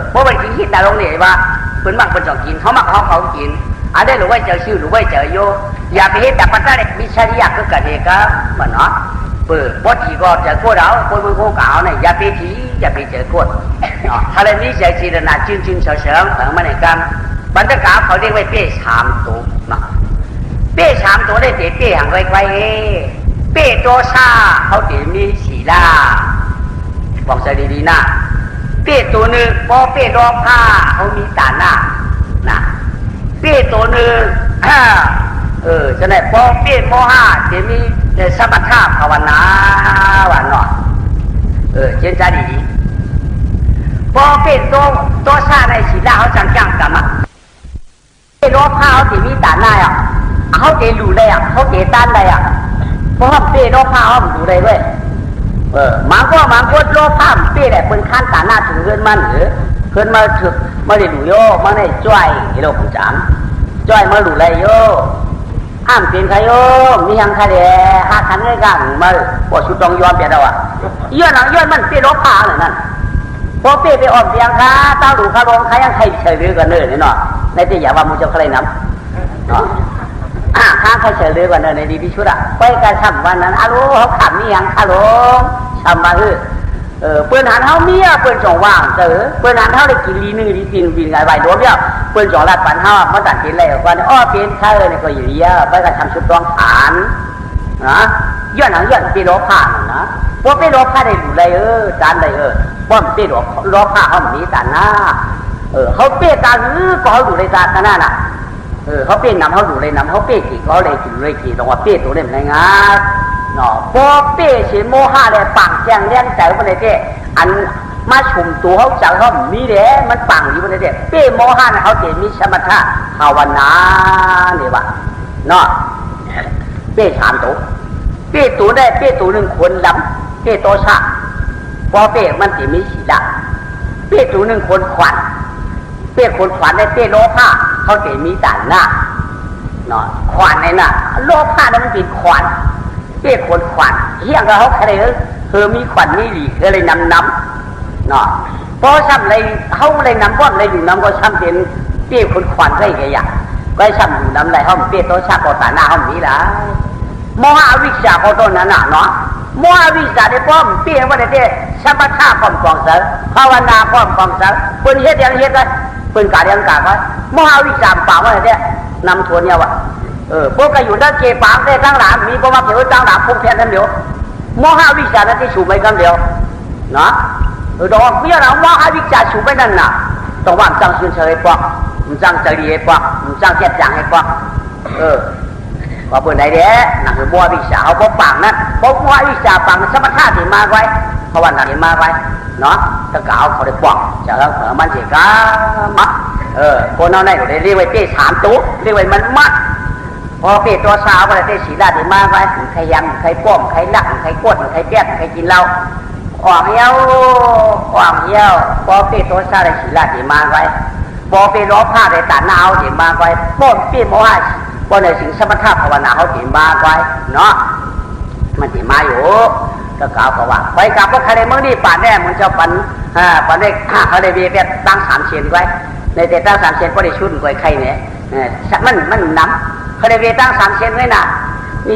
เพราะเพิ่นกินฮิตแต่ลงนี่ว่าเพิ่นมักเพิ่นจองกินเขามักเขากินอันนี้หรือว่าเจอชื่อหรือว่าเจอโยอย่าไปเห็นแต่ปัตตาเด็กมิชาริยาก็เกิดเหตุก็เหมือนเนาะบทที่ก็เจอโคตรเอาคนมึงโคกเอาเนี่ยอย่าไปทีอย่าไปเจอโคตรถ้าเรื่องนี้เจอจีนน่ะจืนเฉียวแต่มาในการบรรดากาเขาเรียกว่าเป้ชามตัวนะเป้ชามตัวได้เตะเป้ห่างไกลๆเป้โตซาเขาเตะมีสีลาบอกใจดีๆนะเป้ตัวหนึ่งพอเป้รองผ้าเขามีตาหน้านะเป้ตัวหนึ่ง จะไหนพอเปลี่ยนโมหะจะมีสมถะภาวนาวันหน่อยเจนจะดีพอเปลี่ยนตัวชาในศีลเขาจังจังกันมาเปลี่ยนโลภะเขาจะมีแต่หน้าอ่ะเขาจะรู้เลยอ่ะเขาจะต้านได้อ่ะเพราะเขาเปลี่ยนโลภะเขารู้เลยเว้ยมันก็โลภะเปลี่ยนแต่เป็นขั้นแต่หน้าถึงเกินมันหรือเกินมาถึงมาได้ดูโยมาได้จ้อยที่เราผมจำจ้อยมาดูเลยโยห้ามเป็นใครโยมียังใครเด้หาขันได้กันมาพอชุดตองยอมเปลี่ยนเราอ่ะย้อนมันเปลี่ยนโลภะเลยนั่นพอเปลี่ยนไปออกเสียงค้าตาดูคารมใครยังใครเฉยเรือกันเนอเนี่ยเนาะในที่อย่าว่ามึงจะใครน้ำเนาะข้าใครเฉยเรือกันเนอในดีพิชุดอ่ะไปการทำวันนั้นอารู้เขาขับมียังคารมทำมาเปิ้นหันเขาเมียเปิ้นจงว่างเจอเปิ้นหันเขาได้กินลีนึงลีกินวินไงใบรวมเนี่ยเปิ้นจงรัดปันเขามาตัดกินเลยวันอ้อเป็นใช่เลยเนี่ยก็อยู่เยอะไปการทำชุดรองฐานนะย้อนเป็นโลภะนะพอเป็นโลภะได้ดูเลยจานเลยป้อมเป็นโลภะเขามีแต่หน้าเขาเปี้ยตาก็เขาดูเลยตาขนาดน่ะเขาเปี้ยนำเขาดูเลยนำเขาเปี้ยกี่เขาเลยกี่เลยกี่ตรงว่าเปี้ยตัวเล่มไงงั้นเนาะพอเปี้ยฉินโมหะเลยปังแจงเลี้ยงใจมันเลยเจ้อันมาชุมตัวเขาจังเขามีเด้มันปังอยู่มันเลยเจ้เปี้ยโมหะนะเขาเจ้มีสมถะภาวนาเนี่ยวะเนาะเปี้ยสามตัวเปี้ยตัวได้เปี้ยตัวหนึ่งคนลำเปี้ยตัวชะพอเปี้ยมันจะมีสีดำเปี้ยตัวหนึ่งคนขวัญเปี้ยคนขวัญได้เปี้ยโลภะเขาจะมีด่านหน้าเนาะขวัญในน่ะโลภะนั้นมันเป็นขวัญเปี้ยคนขวัญเฮียงกับเขาใครมีขวัญมีหลีก็เลยนำเนาะพอซ้ำเลยเขาเลยนำก้อนเลยอยู่นำก็ซ้ำเป็นเปี้ยคนขวัญได้ไงอย่างก็ซ้ำอยู่นำเลยเขาเปี้ยโตชะก็ตาหน้าเขามีละโมหะวิชาเขาต้นนั้นน่ะเนาะโมหะวิชาได้ป้อมเปี้ยว่าได้สมถะป้อมกองเสริภาวนาป้อมกองเสริเปิ้นเฮ็ดอย่างเฮ็ดได้เปิ้นกาเรียงกาไว้โมหะวิชาป่าว่าได้นำทวนเนี่ยวะพวกก็อยู่ด้านเกปางได้ตั้งหลานมีบ่มาเกี่ยวตั้งหลานพงแทนกันเดียวโมหะวิชานั้นที่ชูไม่กันเดียวเนาะดอกเบี้ยเราโมหะวิชาชูไม่นั่นน่ะต้องว่าจังชื่นเฉยปอกจังใจดีปอกจังเจ็บจังให้ปอกว่าเปิ้นได้เด้นั่นคือโมหะวิชาเขาบ่ปังนั้นบ่โมหะวิชาปังสมถะที่มาไว้ภาวนาที่มาไว้เนาะถ้าเก่าเขาได้ปอกจะแล้วมันสิกามักคนเอาไหนได้เรียกไว้เป้สามตุ๊เรียกไว้มันมัดพอเป้ตัวสาวอะไรเป้สีดาที่มาไว้ใครยำใครป้อมใครลักใครกดใครแป๊บใครกินเหล้าอ่างเหี้ยวพอเป้ตัวสาวได้สีดาที่มาไว้พอเป้ล้อผ้าได้ตาหนาวที่มาไว้ป้อมเป้โมหะป้อมในสิ่งสมถะภาวนาเขาที่มาไว้เนาะมันที่มาอยู่ก็กล่าวว่าไปกับพวกใครในเมืองนี่ป่านแน่มันจะปันได้เขาได้เบี้ยตั้ง3 เชนไว้ในแต่ตั้ง3 เชนก็ได้ชุดไว้ใครเนี่ยมันน้ำเขาได้เบี้ยตั้ง3 เชนไว้น่ะมี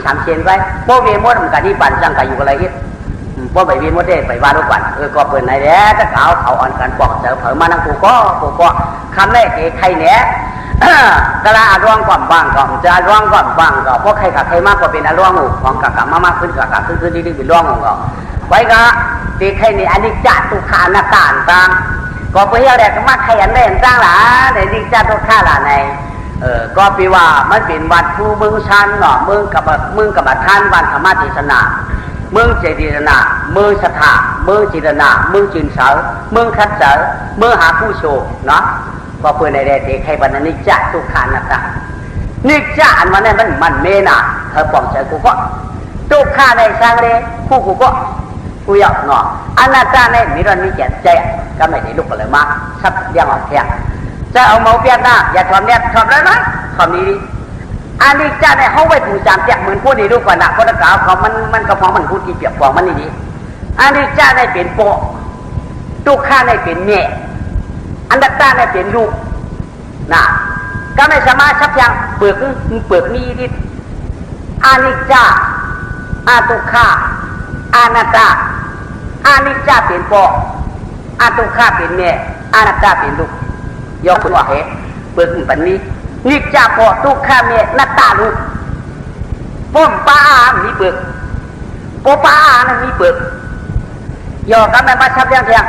3 เชนไว้พวกเบี้ยมดมันกันที่ปั่นจังกันอยู่อะไรอีกพวกใบเบี้ยมดได้ไปว่าลูกปั่นก็เปิดไหนแล้วถ้าเขาอ่อนกันบอกเจอเผยมานั่งกูก็คำแรกใครเนี่ยกระร่วงก่อนบ้างก่อนจะร่วงก่อนบ้างก็เพราะใครกับใครมากกว่าเป็นร่วงหมู่ของกะมากขึ้นกะขึ้นดีๆเป็นร่วงของก็ไว้ก็ตีใครนี่อันนี้จัดตุขานาต่างก็เพื่ออะไรก็มาใครอันเล่นจ้างหล่ะในดิจัดตุขาหล่ะในก็ปีว่ามันเป็นวัดผู้เมืองชันเนาะเมืองกับท่านวันธรรมติสนาเมืองเจดีย์นาเมืองสถาเมืองจิตนาเมืองจินเสาเมืองคัดเสาเมืองหาผู้โชเนาะก็เพื่อในเด็กใครบันนิจจตุขานาตานิจจอันมันมันเมนาเธอป้องใจกูก็ตุขาในสังเรผู้กูก็กูอยากเนาะอนัตตาในมีรันมีแก่ใจก็ไม่ได้ลุกเลยมาสับเรียงออกแข็งจะเอาเมาเปียกหน้าอย่าทำเนี่ยทำแล้วนะทำนี้ดิอันนี้จะในห้องไว้ผูจามแจกเหมือนพูดดีดูกว่านะเพราะกล่าวเขามันกระพองมันพูดกี่เปียกฟองมันนี่ดีอันนี้จะในเป็นโปตุขาในเป็นเมฆอันดับต้าเนี่ยเป็นลูกนะก็ไม่สามารถชับยังเปลือกนี้ดิอานิจจาอาตุขาอานัตตาอานิจจาเป็นพ่ออาตุขาเป็นแม่อานัตตาเป็นลูกยกตัวเหตุเปลือกปันนี้นิจจาพ่อตุขาแม่นัตตาลูกป้อมป้ามีเปลือกป้านั้นมีเปลือกยกกันไม่มาชับยังเทียง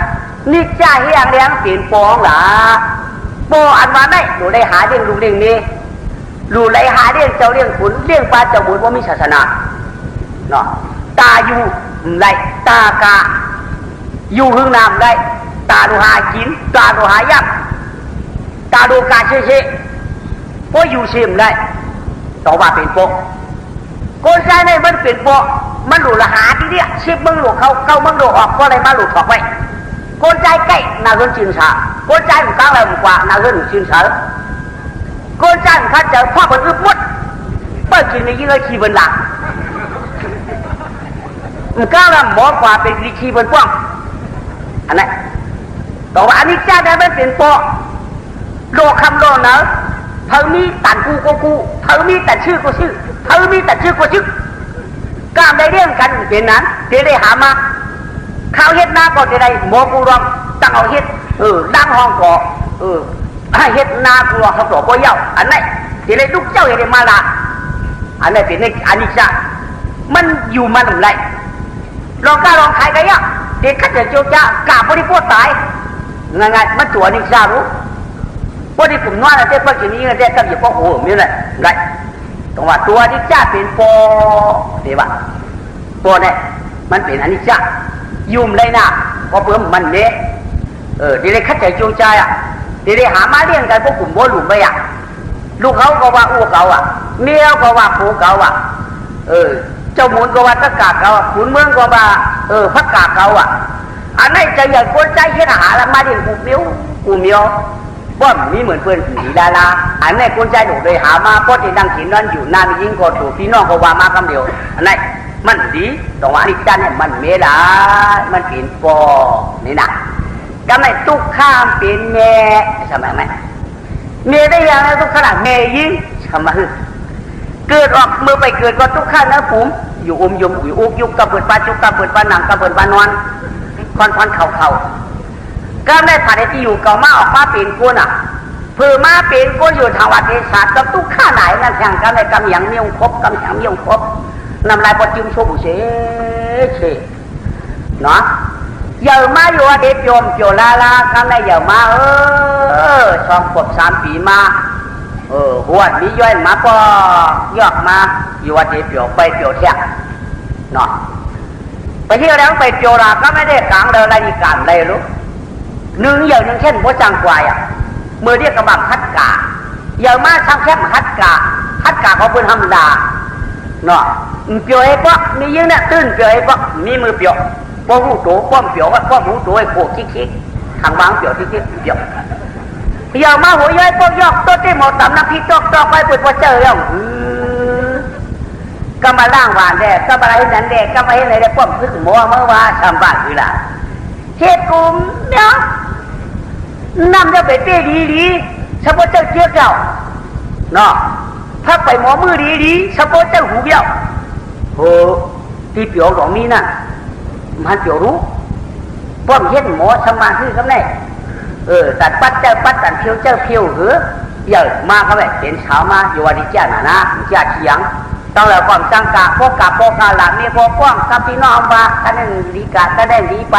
นิจจาเฮียงเลี้ยงเปลี่ยนปองหล่ะโปอันมาได้หนูได้หาเรื่องลุงเรื่องนี้ รู้ไหลหาเลี้ยงเจ้าเลี้ยงขุนเลี้ยงปลาเจ้าบุญว่ามีศาสนาเนาะตาอยู่ไหลตากาอยู่หึงน้ำไหลตาดูหากินตาดูหายักตาดูกาเช่เช่เพราะอยู่เชื่อมไหลต่อว่าเป็นโปคนใจในมันเป็นโปมันหลุดละหาที่เนี่ยชิบมึงหลุดเขามึงหลุดออกก็อะไรมาหลุดถอกไปคนใจใกล้นาเงินชินชาคนใจมันกลางอะไรมันกว่านาเงินชินชาคนใจมันขัดเจอพ่อมันอึบมุดเปิดกินในยิ่งเลยขี้บนหลังมันกลางแล้วหมอกว่าเป็นขี้บนป้องอันนั้นต่อว่าอันนี้เจ้าได้มันเป็นโปโลคำโลเนอะเธอมีตันกูก็กูเธอมีตันชื่อก็ชื่อเธอมีตันชื่อก็ชื่อกล้ามได้เรื่องกันเป็นนั้นเดี๋ยวได้หามาข้าวเฮ็ดหน้าก็จะได้หมอกูรองตั้งเอาเฮ็ดดังห้องก่อเฮ็ดหน้ากูรองเขาตัวก็เย้าอันนั้นเดี๋ยวได้ลูกเจ้าอย่าได้มาละอันนั้นเป็นในอันนี้จ้ะมันอยู่มันอะไรลองกล้าลองขายกันเนี่ยเด็กขัดเจ้าจ้ากาบริโภคตายง่ายๆมันตัวนี่จ้ารู้พอที่ผมน้อยนะเจ้าพ่อจีนี้นะเจ้าก็อยู่พ่อโอ้มีอะไรไรตรงว่าตัวนี้จ้าเป็นโปเดี๋ยวว่าโปเนี่ยมันเป็นอันนี้จ้ายุ่มเลยนะพอเพิ่มมันเนี่ยเดี๋ยวได้ขัดใจจูงใจอ่ะเดี๋ยวได้หามาเลี้ยงกันพวกกลุ่มโบหลุมไปอ่ะลูกเขาก็ว่าอู้เก่าอ่ะเมียก็ว่าปูเก่าอ่ะเจ้าหมุนก็ว่าตะกาเก่าขุนเมืองก็ว่าพักกาเก่าอ่ะอันนี้จะอย่างคนใจเฮ็ดหาแล้วมาเลี้ยงกูเมียวว่ามีเหมือนเพื่อนผีดาราอันนี้คนใจหนูเลยหามาเพราะที่นั่งกินนั่นอยู่น้ำยิงก็ถูกพี่น้องก็ว่ามาคำเดียวอันนี้มันดีตรงว่านี่จันเนี่ยมันเมดามันเป็นปอนี่นะก็ไม่ตุกข้ามเป็นเมใช่ไหมไหมเมได้ยังไงตุกขนาดเมยิงใช่ไหมเกิดออกเมื่อไปเกิดก็ตุกข้านะผมอยู่อมยมอยู่อุกยุกกระเปิดปลาจุกกระเปิดปลาหนังกระเปิดปลานอนควันเข่าก็ได้ผ่านที่อยู่เก่ามาออกมาเป็นก้นอ่ะเพื่อมาเป็นก้นอยู่ทางวัดเทศาสตร์กับตุกข้าไหนนั่นแทงกันในกำยังมีองครบกำยังมีองครบนำลายปจิ้มโชบุเชเนาะอย่ามาอยู่ว่าเด็กโยมโจลากันในอย่ามาช่องกบ3 ปีมาหัวมีย่อยมาก็ยอกมาอยู่ว่าเด็กโยไปโยเที่ยเนาะไปเที่ยวแล้วไปโจราก็ไม่ได้กลางเดินอะไรอีกการเลยรู้หนึ่งอย่างหนึ่งเช่นหัวจังกวายอ่ะเมื่อเรียกกระบังฮัดกาอย่ามาช่างแคบฮัดกาเขาเป็นธรรมดาเนาะเปียวไอ้ป๊อกมียืนเนี่ยตื้นเปียวไอ้ป๊อกมีมือเปียวป้อหูโตป้อมเปียวว่าป้อมหูโตไอ้โขกคิกทางบางเปียวคิกเปียวอย่ามาหัวย้อยป้อยอกตัวที่หมดตำน้ำพริกจอกไปเปิดพอเจอแล้วก็มาล่างหวานแดกก็มาอะไรนั่นแดกก็มาให้ไหนได้ป้อมพึ่งหมัวเมื่อว่าทำบ้านเวลาเฮ็ดกลุ่มเนาะนำจะไปเต้ดีเฉพาะเจ้าเจี๊ยบเจ้าเนาะถ้าไปหมอมือดีเฉพาะเจ้าหูเบี้ยวที่เปียวหลงมีน่ะมันเปียวรู้ป้อมเฮ็ดหมอสมาธิกับไหนตัดปัดเจ้าปัดตัดเพียวเจ้าเพียวหือเยอะมาเขาแบบเป็นเช้ามาอยู่วันที่เจ้าหนะเจ้าเฉียงต้องแล้วความจังกะพวกกับพวกกาหลังนี่พวกป้องกับพี่น้องมาท่านนั้นดีกาท่านได้ดีไป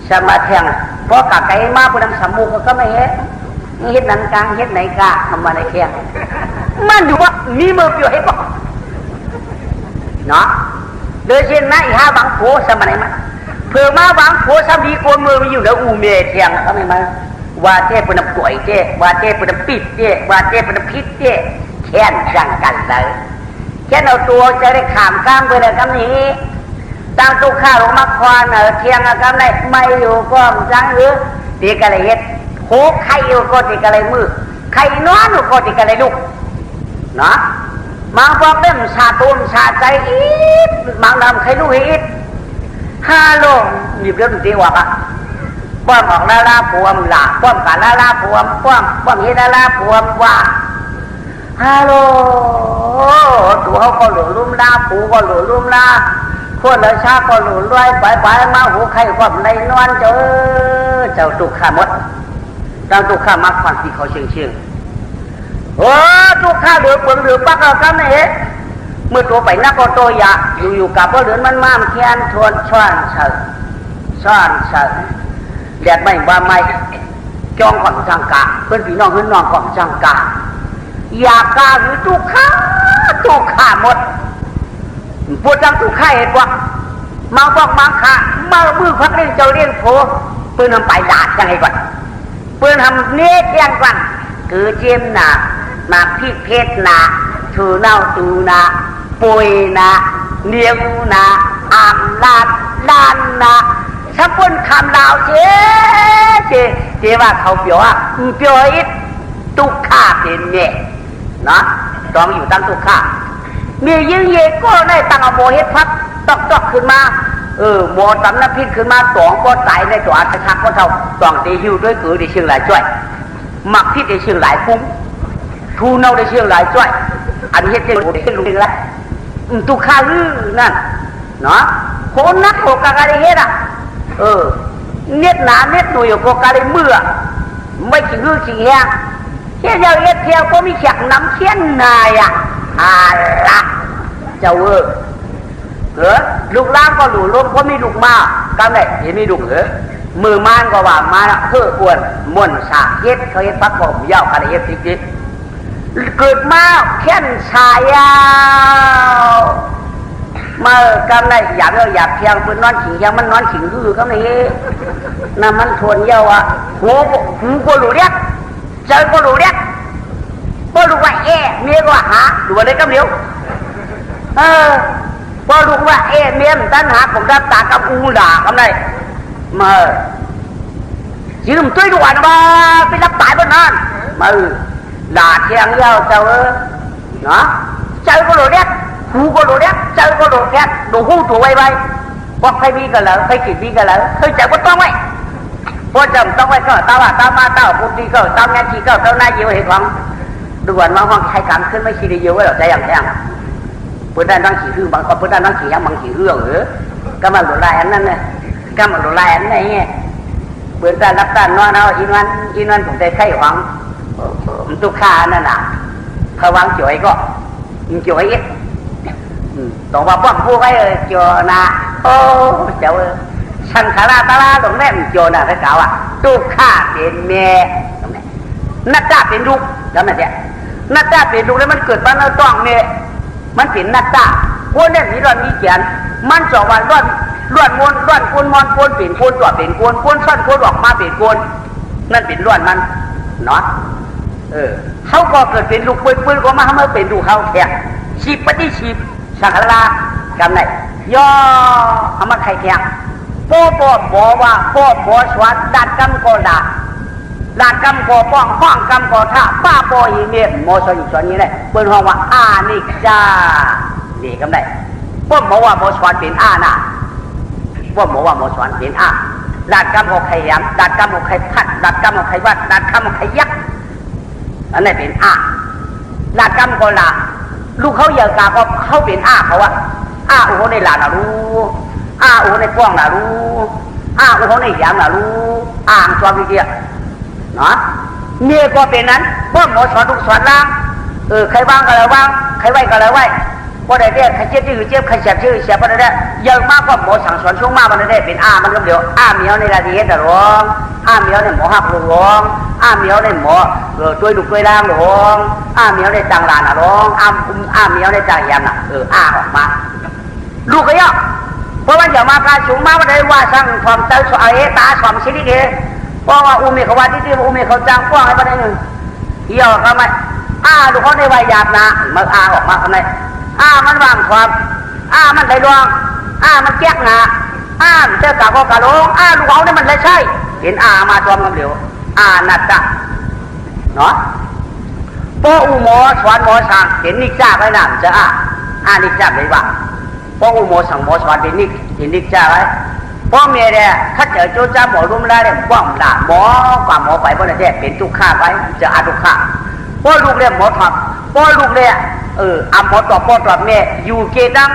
สมาแทงพวกกับไก่มาผู้นำสามมุกก็ไม่เฮ็ดนันกลางเฮ็ดไหนกะทำมาในแข้งมันอยู่ว่ามีมือเปียวให้บอกเนาะโดยเช่นนั้นอีห้าบางโผสมัยมันเพื่อมาบางโผสามีโกนมือมาอยู่แล้วอูเมเทียงก็ไม่มาว่าเจ้เป็นน้ำก๋วยเจ้ว่าเจ้เป็นน้ำปิดเจ้ว่าเจ้เป็นน้ำพิษเจ้แค้นจังกันเลยแค่เอาตัวจะได้ขามข้ามไปเลยคำนี้ตั้งตู้ข้าวลงมาควานเทียงคำไหนไม่อยู่ก็จังหรือตีกันเลยเฮ็ดโคไข่อยู่ก็ตีกันเลยมือไข่นอนอยู่ก็ตีกันเลยลูกเนาะมังบอกเล่มชาตูนชาใจอีดมังนำใครรู้อีด5 โลหยิบเรื่องตีว่าปะป้อมออกลาพวมหล่าป้อมกาลาพวมป้อมเฮดลาพวมว่า5 โลตัวเขาก็หลุดลุ่มลาปูก็หลุดลุ่มลาคนเลยชาก็หลุดรวยไปมาหูไข่ความในนอนเจ้าตุกขาหมดเจ้าตุกขามักความที่เขาเชียงตุกขาเหลือเปลืองเหลือปักเอาครับนี่เมื่อตัวไปนักก็โตยะอยู่กับว่าเดือนมันม่ามแค้นชวนช้อนเฉินแดดไม่ว่าไม่จองของจังกะเพื่อนพี่น้องของจังกะ อยากกาหรือทุกข้าหมดปวดจังทุกข้าเห็นว่ามังบอกมังขามามือพักเล่นเจ้าเลี้ยงโผปืนทำไปดาดยังไงก่อนปืนทำเนตยังก่อนคือเจียมหนามาพิเพชรนาถูเน่าตูนาปุยนาเนียงนาอามลาดลานนาถ้าพ้นคำลาวเจว่าเขาเปียวอ่ะเปียวอิดตุกข้าเป็นเนี่ยนะต้องอยู่ตั้งตุกข้ามียิงเย่ก็ได้ตั้งเอาโมเฮ็ดพักตอกขึ้นมาโมตำน้ำพิษขึ้นมาสองก็ตายในตัวอัตชักก็เท่าต้องตีหิวด้วยกือได้เชื่องหลายจ้อยหมักพิษได้เชื่องหลายฟุ้งทูเน่าได้เชื่องหลายจ้อยอันเฮ็ดเจงได้ลุงละตุกข้าลือนั่นเนาะคนนักโอกาการเฮ็ดอ่ะเน็ตหนาเน็ตหน่วยโอกาการเมื่อไม่ขิงหื้อขิงแห้งเฮ็ดเฮ็ดเที่ยวก็มีแขกน้ำเชี่ยนนายอ่ะละเจ้าลูกล้างก็หลูล้มก็มีลูกมาก็ไหนเห็นมีลูกมือม่านก็ว่ามาเพื่ออวนม่วนสาเฮ็ดเขาเฮ็ดพักผมยาวกันเฮ็ดจริงๆเกิดมาแค่นชายาวมากำไรอยากเพียงเพื่อนนอนขิงยังมันนอนขิงคือเขาไหนน่ะมันทวนเยาอ่ะหูก็หลูเรียกเจอก็หลูเรียกก็รู้ว่าเมียก็หาดูอะไรก็เลี้ยวพอรู้ว่าเมียมันตั้งหาผมรับตากับอูด่ากันเลยมายืมตัวด่วนมาไปรับตายบนนั้นมาด่าเทียงเย้าเจ้าเนาะเจ้าก็รู้เรียกหูก็รู้เรียกเจ้าก็รู้แค่ดูหูถูไว้บอกใครมีกันแล้วใครกินมีกันแล้วเคยเจ้าก็ต้องไว้พอจำต้องไว้ก็ตาว่าตามาเต้าพูดดีก็ตามงานขี้ก็เต้าหน้าเยี่ยวเห็นของด่วนมาห้องใครการขึ้นไม่ขี้ได้เยอะไว้หรอกใจอย่างแท้เพื่อนได้นั่งขี่คือบางคนเพื่อนได้นั่งขี่ยังบางขี่เรื่องก็มาหลุดลายอันนั้นเนี่ยก็มาหลุดลายอันไหนเนี่ยเพื่อนได้รับการนอนเอาอินวันผมได้ไข่หวังตุกขานั่นน่ะเขาวางจ่อยก็จ่อยต้องว่าป้อมผู้ไว้จ่อนะโอ้เจ้าสังขารตาลาตรงนี้จ่อน่ะเขากล่าวตุกขาเป็นแม่นักจ้าเป็นลูกแล้วมันเนี่ยนักจ้าเป็นลูกแล้วมันเกิดมาแล้วต้องเนี่ยมันเป็นนักจ้าคนเนี่ยมีร้อนมีเขียนมันสองวันร้อนมวนมอนเปลี่ยนคนตัวเปลี่ยนคนซ่อนคนออกมาเปลี่ยนคนนั่นเป็นร้อนมันเนาะเขาก็เกิดเป็นลูกปืนก็มาให้มาเป็นลูกเขาแข่งชีปฏิชีพสังขารกำไหนย่อเอามาไข่แข่งโป๊บอกว่าโป๊สวัสดิ์ดัดกำก็ด่าลานกำก่อป้องห้องกำก่อท่าป้าปอยเมียโมสอีกส่วนนี้เลยเปิดห้องว่าอานิจจานี่กำได้พวกบอกว่าโมสวนเป็นอาน่ะพวกบอกว่าโมสวนเป็นอาลานกำก่อไข่ยำลานกำก่อไข่พัดลานกำก่อไข่วัดลานกำก่อไข่ยักษ์อันนี้เป็นอาลานกำก่อละลูกเขาเยอะกาก็เขาเป็นอาเขาว่าอาโอ้โหในลานน่ะรู้อาโอ้โหในป้องน่ะรู้อาโอ้โหในยำน่ะรู้อ่างตัววิเดียเนาะเมียก็เป็นนั้นเมื่อหมอสอนทุกสอนล่างใครว่างก็เลยว่างใครไหวก็เลยไหวพอได้เรียกใครเจ็บชื่อเจ็บใครเสียบชื่อเสียบพอได้เยอะมากกว่าหมอสั่งสอนช่วงมากพอได้เป็นมันก็เดียวเมียวในราดีเฮ็ดร้องเมียวในหมอหักร้องเมียวในหมอด้วยดุด้วยล่างร้องเมียวในจังหลานร้องเมียวในจังยำน่ะออกมาลูกก็ย่อเพราะว่าอย่ามาการสูงมากพอได้ว่าสั่งความเจ้าสวยตาความชิลิเกเพราะว่าอุเมเขาว่าที่อุเมเขาจ้างกว้างให้ประเด็นหนึ่งเยี่ยวทำไมลูกเขาในวัยหยาบนะมันออกมาทำไมมันวางความมันไหลลวงมันแจ๊กนะเจ้ากาก็กาลงลูกเขาเนี่ยมันเลยใช่เห็นมาจอมกันเดียวนัดจ้ะเนาะพออุโมสอนหมอสั่งเห็นนิจ้าไว้น่ะจะนิจ้าไม่ว่าพออุโมสั่งหมอสอนเป็นนิจ้าไว้พ่อเมียเนี่ยถ้าเจอโจจ้าหมอรุ่มแล้วเนี่ยป้องด่าหมอกว่าหมอไปเพราะเนี่ยเป็นทุกข้าไว้จะทุกข้าพ่อลูกเนี่ยหมอทำพ่อลูกเนี่ยหมอตอบพ่อตอบแม่อยู่เกดัง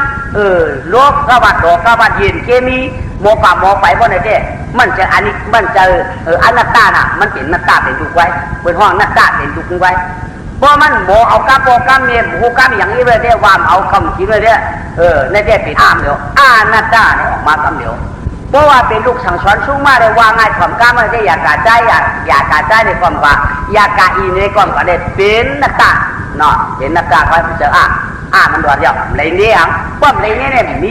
โรคกระบาดดอกกระบาดเย็นเคมีหมอกว่าหมอไปเพราะเนี่ยมันจะอันนี้มันจะอนัตตาน่ะมันเป็นนัตตาเป็นทุกไว้เป็นห้องนัตตาเป็นทุกไว้เพราะมันหมอเอากระโปรงกระเมียหูกระอย่างนี้เลยเนี่ยว่าเอาคำคิดเลยเนี่ยในเนี่ยเป็นเดียวนัตตาเนี่ยออกมาคำเดียวเพราะว่าเป็นลูกสั่งสอนสูงมากเลยว่าง่ายความกล้ามันจะอยากกาใจอยากกาใจในความว่าอยากกาอีในความว่าเนี่ยเป็นนักตา เนาะเห็นนักกาคอยเจอมันดอดยอกเลยนี้อ่ะป้อมเลยนี้เนี่ยมี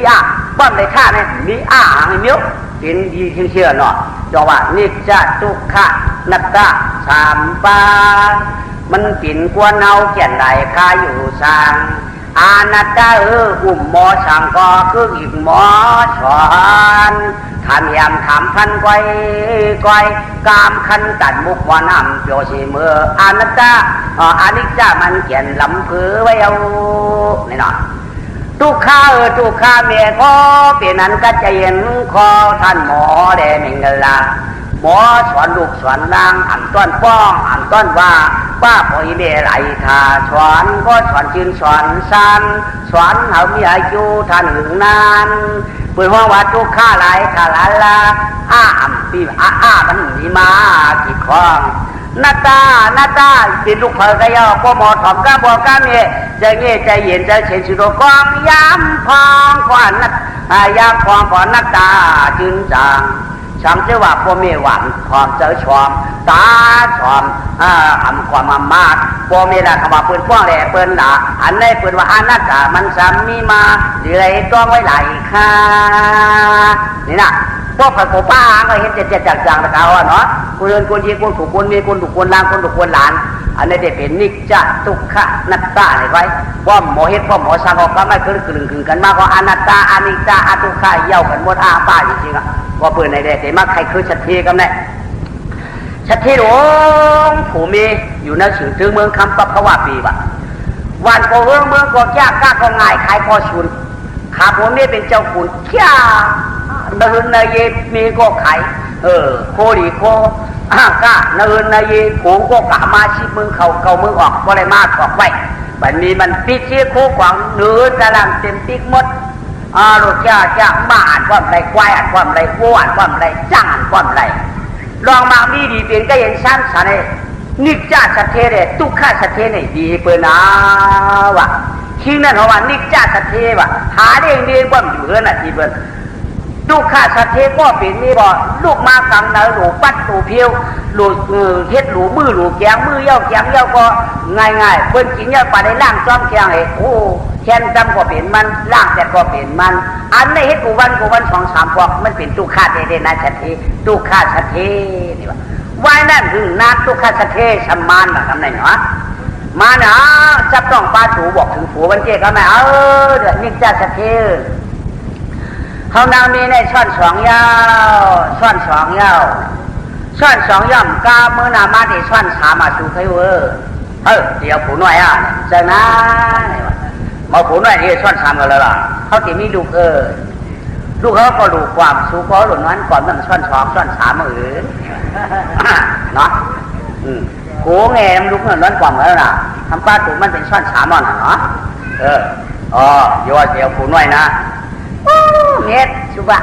ป้อมเลยข้าเนี่ยมีไม่มิ้วเป็นดีเชื่อเนาะจว่านิจจทุกขะนัตตาสามปามันปิ่นกวนเอาเขียนใดคาอยู่สร้างอานัตตาอุ้มหมอช่างก็คืออีกหมอสอนทำยำทำพันก้อยกามขันตัดมุกวันน้ำโยชิเมื่ออานัตตาอานิจจามันเขียนลำผือไว้เอานี่เนาะทุกข้าทุกข้าเมียก็เปลี่ยนนั้นก็จะเห็นคอท่านหมอเดมิงกันละหมอสอนลูกสอนนางอ่านต้นป้องอ่านต้นว่าป้าพอยเดไหลทาสอนก็สอนจืนสอนซ้ำสอนเขามีอายุท่านหนึ่งนานเปิดห้องว่าทุกข้าไหลข้าละปีมันมีมากี่ครั้งนาตาเป็นลูกเผยก็ย่อพ่อหมอถอมก้าบอกก้าเมียจะเงี้ยใจเย็นใจเฉยสุดกองยามพองก่อนนักยามพองก่อนนักตาจืนจางช้ำเจ้าว่าพ่อเมียหวานความเจ้าชอมตาชอมความมากพ่อเมียละคำว่าเปิดป้องแหล่เปิดหนาอันนี้เปิดว่าอนัตตามันซ้ำมีมาหรืออะไรต้องไว้ไหลค่ะนี่นะพวกผักโขป้าก็เห็นเจ็ดจังๆนะครับว่าเนาะคนเดินคนยีคนถูกคนมีคนถูกคนลางคนถูกคนหลานอันนี้ได้เป็นนิจจทุกขะนัตตาอะไรไว้ว่าหมอเฮ็ดว่าหมอสร้างออกก็ไม่กลึงกันมากกว่าอนัตตาอนิจจาทุกขะเย่ากันหมดป้าจริงๆอ่ะว่าเปิดในเด็กแต่มาใครคือชัดเทกันแน่ชัดเทหลวงผู้มีอยู่ในสื่อถึงเมืองคำปับพว่าปีบ่ะวันก็เมืองก็ยากก้าก็ง่ายขายคอชุนขาผมนี่เป็นเจ้าขุนเขี้ยนหืนนายมีก็ไข่โคดีโคก้านหืนนายโขงก็กะมาชิมึงเข่ามึงออกก็เลยมากออกไว้บัดนี้มันปิดเชี่ยโคขวางเนื้อกระลังเต็มติ๊กมดรถจ้าบ้าอ่านความไรควายอ่านความไรวัวอ่านความไรจ้างอ่านความไรลองมามีดีเป็นก็เห็นซ้ำสันเลยนิจจสัตเทเรทุกข้าสัตเทเนี่ยดีเปิดนะวะคิงนั่นเขาว่านิจจสัตเทวะหาได้เรียนความอยู่เพื่อนทีเปิดลูกข้าสัตเทก็เป็นมีบ่ลูกมากังเนอหลูปัดหลูเพียวหลูเฮ็ดหลูมือหลูแกงมือเย้าแกงเย้าก็ง่ายเพิ่นกินเย้าปลาได้ล่างจ้อมแกงเโอ้แค่นจำก็เป็นมันล่างแต่ก็เป็นมันอันในเฮ็ดกูวัน2-3พวกมันเป็นทุกข้าเด่นนะสัตเททุกข้าสัตเทนี่ว่าวันนั้นถึงนาทุกข้าสัตเทสัมมานมาทำไหนเนาะมานะจับต้องปลาถูบอกถึงผัววันเจ๊ก็ไม่เดี๋ยวนิจจสัตเทเขานางมีในช่อน2 ยาวช่อน2 ยาวช่อน2 ย่อมกาเมื่อนามาที่ช่อน3มาสู่ใครเดี๋ยวผู้น้อยจะนะมาผู้น้อยที่ช่อน3กันแล้วล่ะเขาจะมีลูกลูกเขาก็ลูกความสู่ก็หลุดนั้นก่อนมันช่อน2ช่อน3มือเนาะโก้แงมลูกนั้นความแล้วน่ะทำป้าถูกมันเป็นช่อน3อ่ะเนาะโยว่าเดี๋ยวผู้น้อยนะเฮ็ดสุบะ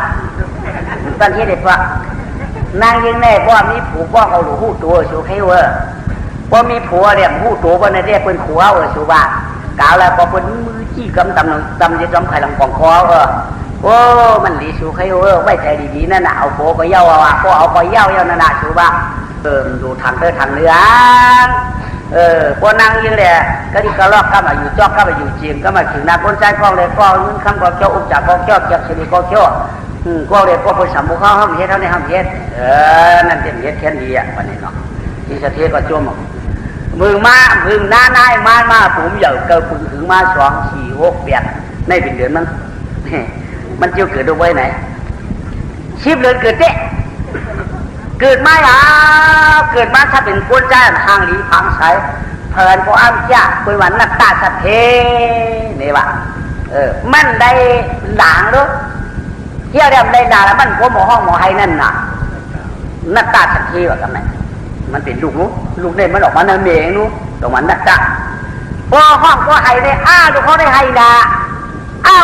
ตอนที่เด็กว่านางยิงแน่ว่ามีผัวว่าเขาหลูหูตัวสุให้ว่ามีผัวเรียกหูตัวว่าในเรียกเป็นขัวสุบะกล่าวแล้วพอเป็นมือจี้กำตำจะจำไข่หลังกองคอโอ้มันดีสุให้ไม่ใจดีๆนั่นน่ะเอาผัวก็เย้าก็เอาก็เย้านั่นน่ะสุบะดูทางเนื้อพอนางยิงเลยก็ที่กระลอกก็มาอยู่จอกก็มาอยู่จีนก็มาถึงนาคนใจกองเลยก็ยืนคำก็เจ้าอุจจาระก็เจ้าเก็บสิริก็เจ้าก็เลยก็ไปสามบุคคลห้ามเฮ็ดเท่านี้ห้ามเฮ็ดนั่นเป็นเฮ็ดแค่นี้อ่ะวันนี้เนาะที่สะเทก็จมมึงหน้านมาผมเหยาเกิดถึงมา2 4 6 8ในเป็นเดือนมันเจียวเกิดด้วยไหนชีพเดือนเกิดเจ๊เกิดมาถ้าเป็นคนใจทางหลีทางสายเพลินก็อ้ำจ้าเป็นวันนักตาสัตเทนี่วะมันได้ด่างด้วยเที่ยวเรียมได้ด่างแล้วมันก็หมอห้องหมอให้นั่นน่ะนักตาสัตเทวะกันไหมมันเป็นลูกเนี่ยมันออกมาในเมงนู้ตรงมันนักตาพอห้องก็ให้ได้ลูกเขาได้ให้ด่า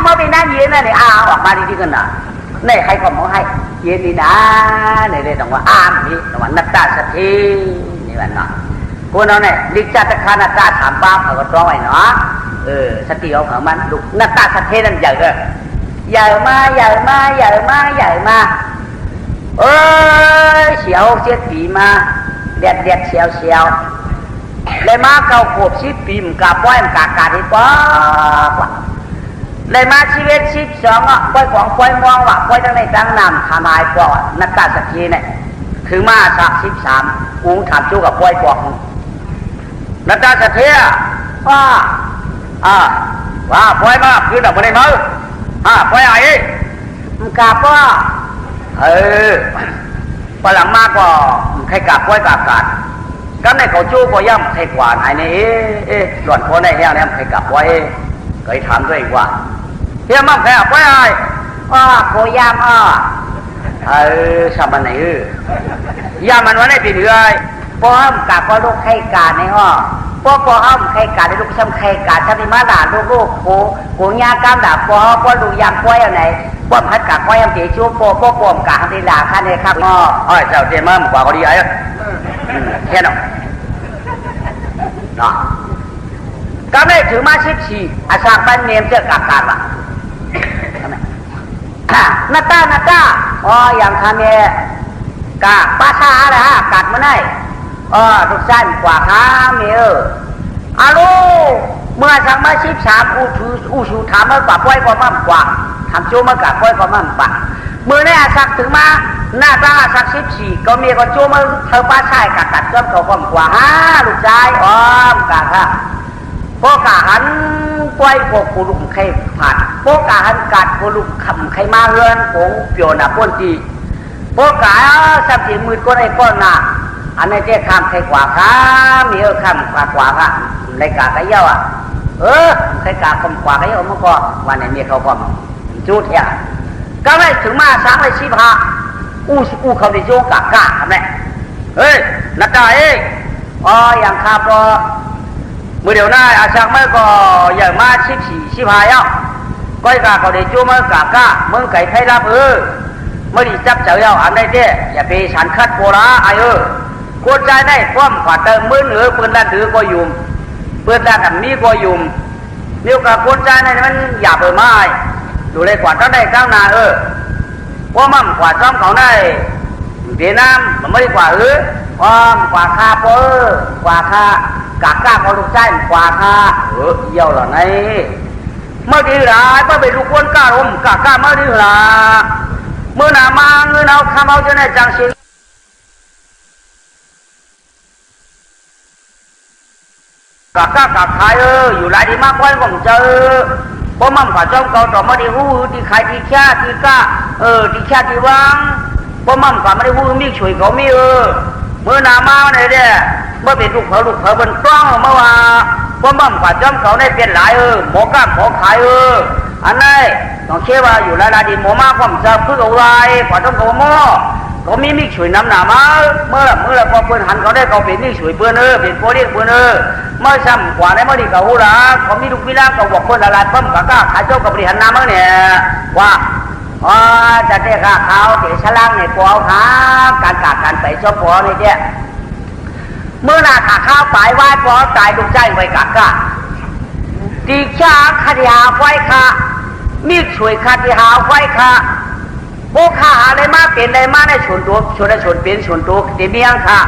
มาเป็นนั่นยืนนั่นเนี่ยออกมาดีๆกันน่ะในใครก็หมอให้เย็นดีนะในเรื่องว่านี่ตรงวันนักตาสัตเทนี่วันเนาะคนเราเนี่ยลิจตะคานาตาถามบ้าเขาก็ร้องไว้เนาะสติเอาของมันลูกนักตาสัตเทนั่นใหญ่เลยใหญ่มาเสียวเสียดปีมาเด็ดเสียวเลยมา มาเก่าขวบ10 ปีมกาป้อยมกากาที่ป้อกว่าเลยมาชีวิต12อ่ะป้อยของป้อยมองว่าป้อยตั้งในตั้งนำทำลายปอดนักการสักทีเนี่ยคือมาสัก13อุ้งถามชู้กับป้อยปอกนักการสักทีว่าว่าป้อยมาคือดับไม่ได้มั้งป้อยไอ้กาป้อพอหลังมากก็ใครกาป้อยกากาดก็ในเขาจู้ก็ย่ำใครกว่าไอ้นี่หล่อนคนได้เฮียเนี่ยใครกาป้อยเคยถามด้วยว่าเฮียมั่งใครป้อยไอ้โคย่ำชามันไหนย่ามันวันไหนปีเดือยป้อมกาป้อลูกใครกาในห้อป้อห้อมใครกาในลูกซ้ำใครกาชาติมาด่าลูกโกยากามด่าป้อลูกยามป้อยอะไรป้อมพัดกาป้อยยามตีชู้ป้อมกาทำตีด่าข้าในข้างนอกเจ้าเจ้ามั่งกว่าเขาดีไอ้แค่นั้นเนาะก็ไม่ถือมา14อาชาบ้านเมียมเจ้ากาการละนาตาอย่างทำเนี่ยกาป้าชาอะไรฮะกัดมาได้ทุกสั้นกว่าข้าเมียอาลูเมื่อสังมา13อูชูถามมากว่าป้อยก็มั่งกว่าทำจู้มากว่าป้อยก็มั่งกว่าเมื่อเนี่ยสักถึงมาหน้าตาสัก14ก็มีก็จู้มาเธอป้าชายกัดก็เขาก็กว่าลูกชายกาค่ะพวกกาหันป้อยพวกกุลุมใครผัดพวกกาหันกัดกุลุมคำใครมาเรือนผงเปียวหน้าป้นจีพวกกาสับมือก็ได้ก้อนหน้าอันนี้เจ้าข้ามใครกว่าข้ามีข้ามกว่าค่ะในกาไก่เย้าใครกาคมกว่าไก่เย้าเมื่อก่อนวันนี้มีเขาก็จูดเนี่ยก็ไม่ถึงมาสามเลย15อู้เขาได้โยกกาทำไมนักกาอย่างข้าพอเมื่อเดี๋ยวหน้าอาชักเมื่อก็อย่างมา14 15ย่าก้อยกาเขาได้โยกเมื่อกาเมื่อไก่ไทยรับเมื่อดีจับเจ้าย่าอันใดเจ้อย่าไปฉันคัดโบราไอ้คนใจได้พร้อมกว่าเติมมือเหนือปืนด้านถือก็ยุ่มปืนด้านนี้ก็ยุ่มนิ้วกับคนใจในมันหยาบไม้ดูเลยกว่าตั้งได้ตั้งนานเพราะมั่มกว่าซ้อมเขาได้เวียดนามมันไม่ได้กว่ากว่าคากว่าคากากาพอลูกใจกว่าคาเยี่ยวหรอไงเมื่อดีหลายเมื่อไปลูกคนกล้าลมกากาเมื่อดีหลาเมื่อหนามาเงินเอาข้ามเอาจะได้จังสิกากาขายอยู่หลายที่มากไว้ผมเจอเพราะมั่มกว่าจอมเก่าต่อมาดีหูที่ขายที่แค่ที่ก้าที่แค่ที่วางเพราะมั่มกว่าไม่ได้หูมีช่วยเขามีเมื่อหนามาเนี่ยเมื่อเป็นลูกเผาบนกล้องเมื่อว่าเพราะมั่มกว่าจอมเขาได้เป็นหลายหมอก้าขอขายอันนี้ต้องเชื่อว่าอยู่หลายที่หมอมาผมจะพึ่งเอาไว้กว่าจอมเขาหม้อเขามีช่วยน้ำหนามาเมื่อพอเพื่อนหันเขาได้เขาเป็นมีช่วยเพื่อนเป็นโปรเลี้ยงเพื่อนเมื่อซ้ำกว่าในเมื่อดีเขาหูละเขามีลูกวิลาเขาบอกคนอะไรเพิ่มกะขายเจ้ากับบริหารน้ำมั้งเนี่ยว่าจะเตะข้าเขาเตะฉลังในปอครับการไปชอบปอในเจ้เมื่อหน้าขาข้าวไปไหว้ปอตายลูกใจไว้กะตีช้าคดีหาไว้ค่ะมีช่วยคดีหาไว้ค่ะพวกข้าอะไรมาเป็นอะไรมาในชนตัวชนเป็นชนตัวเตียงค่ะ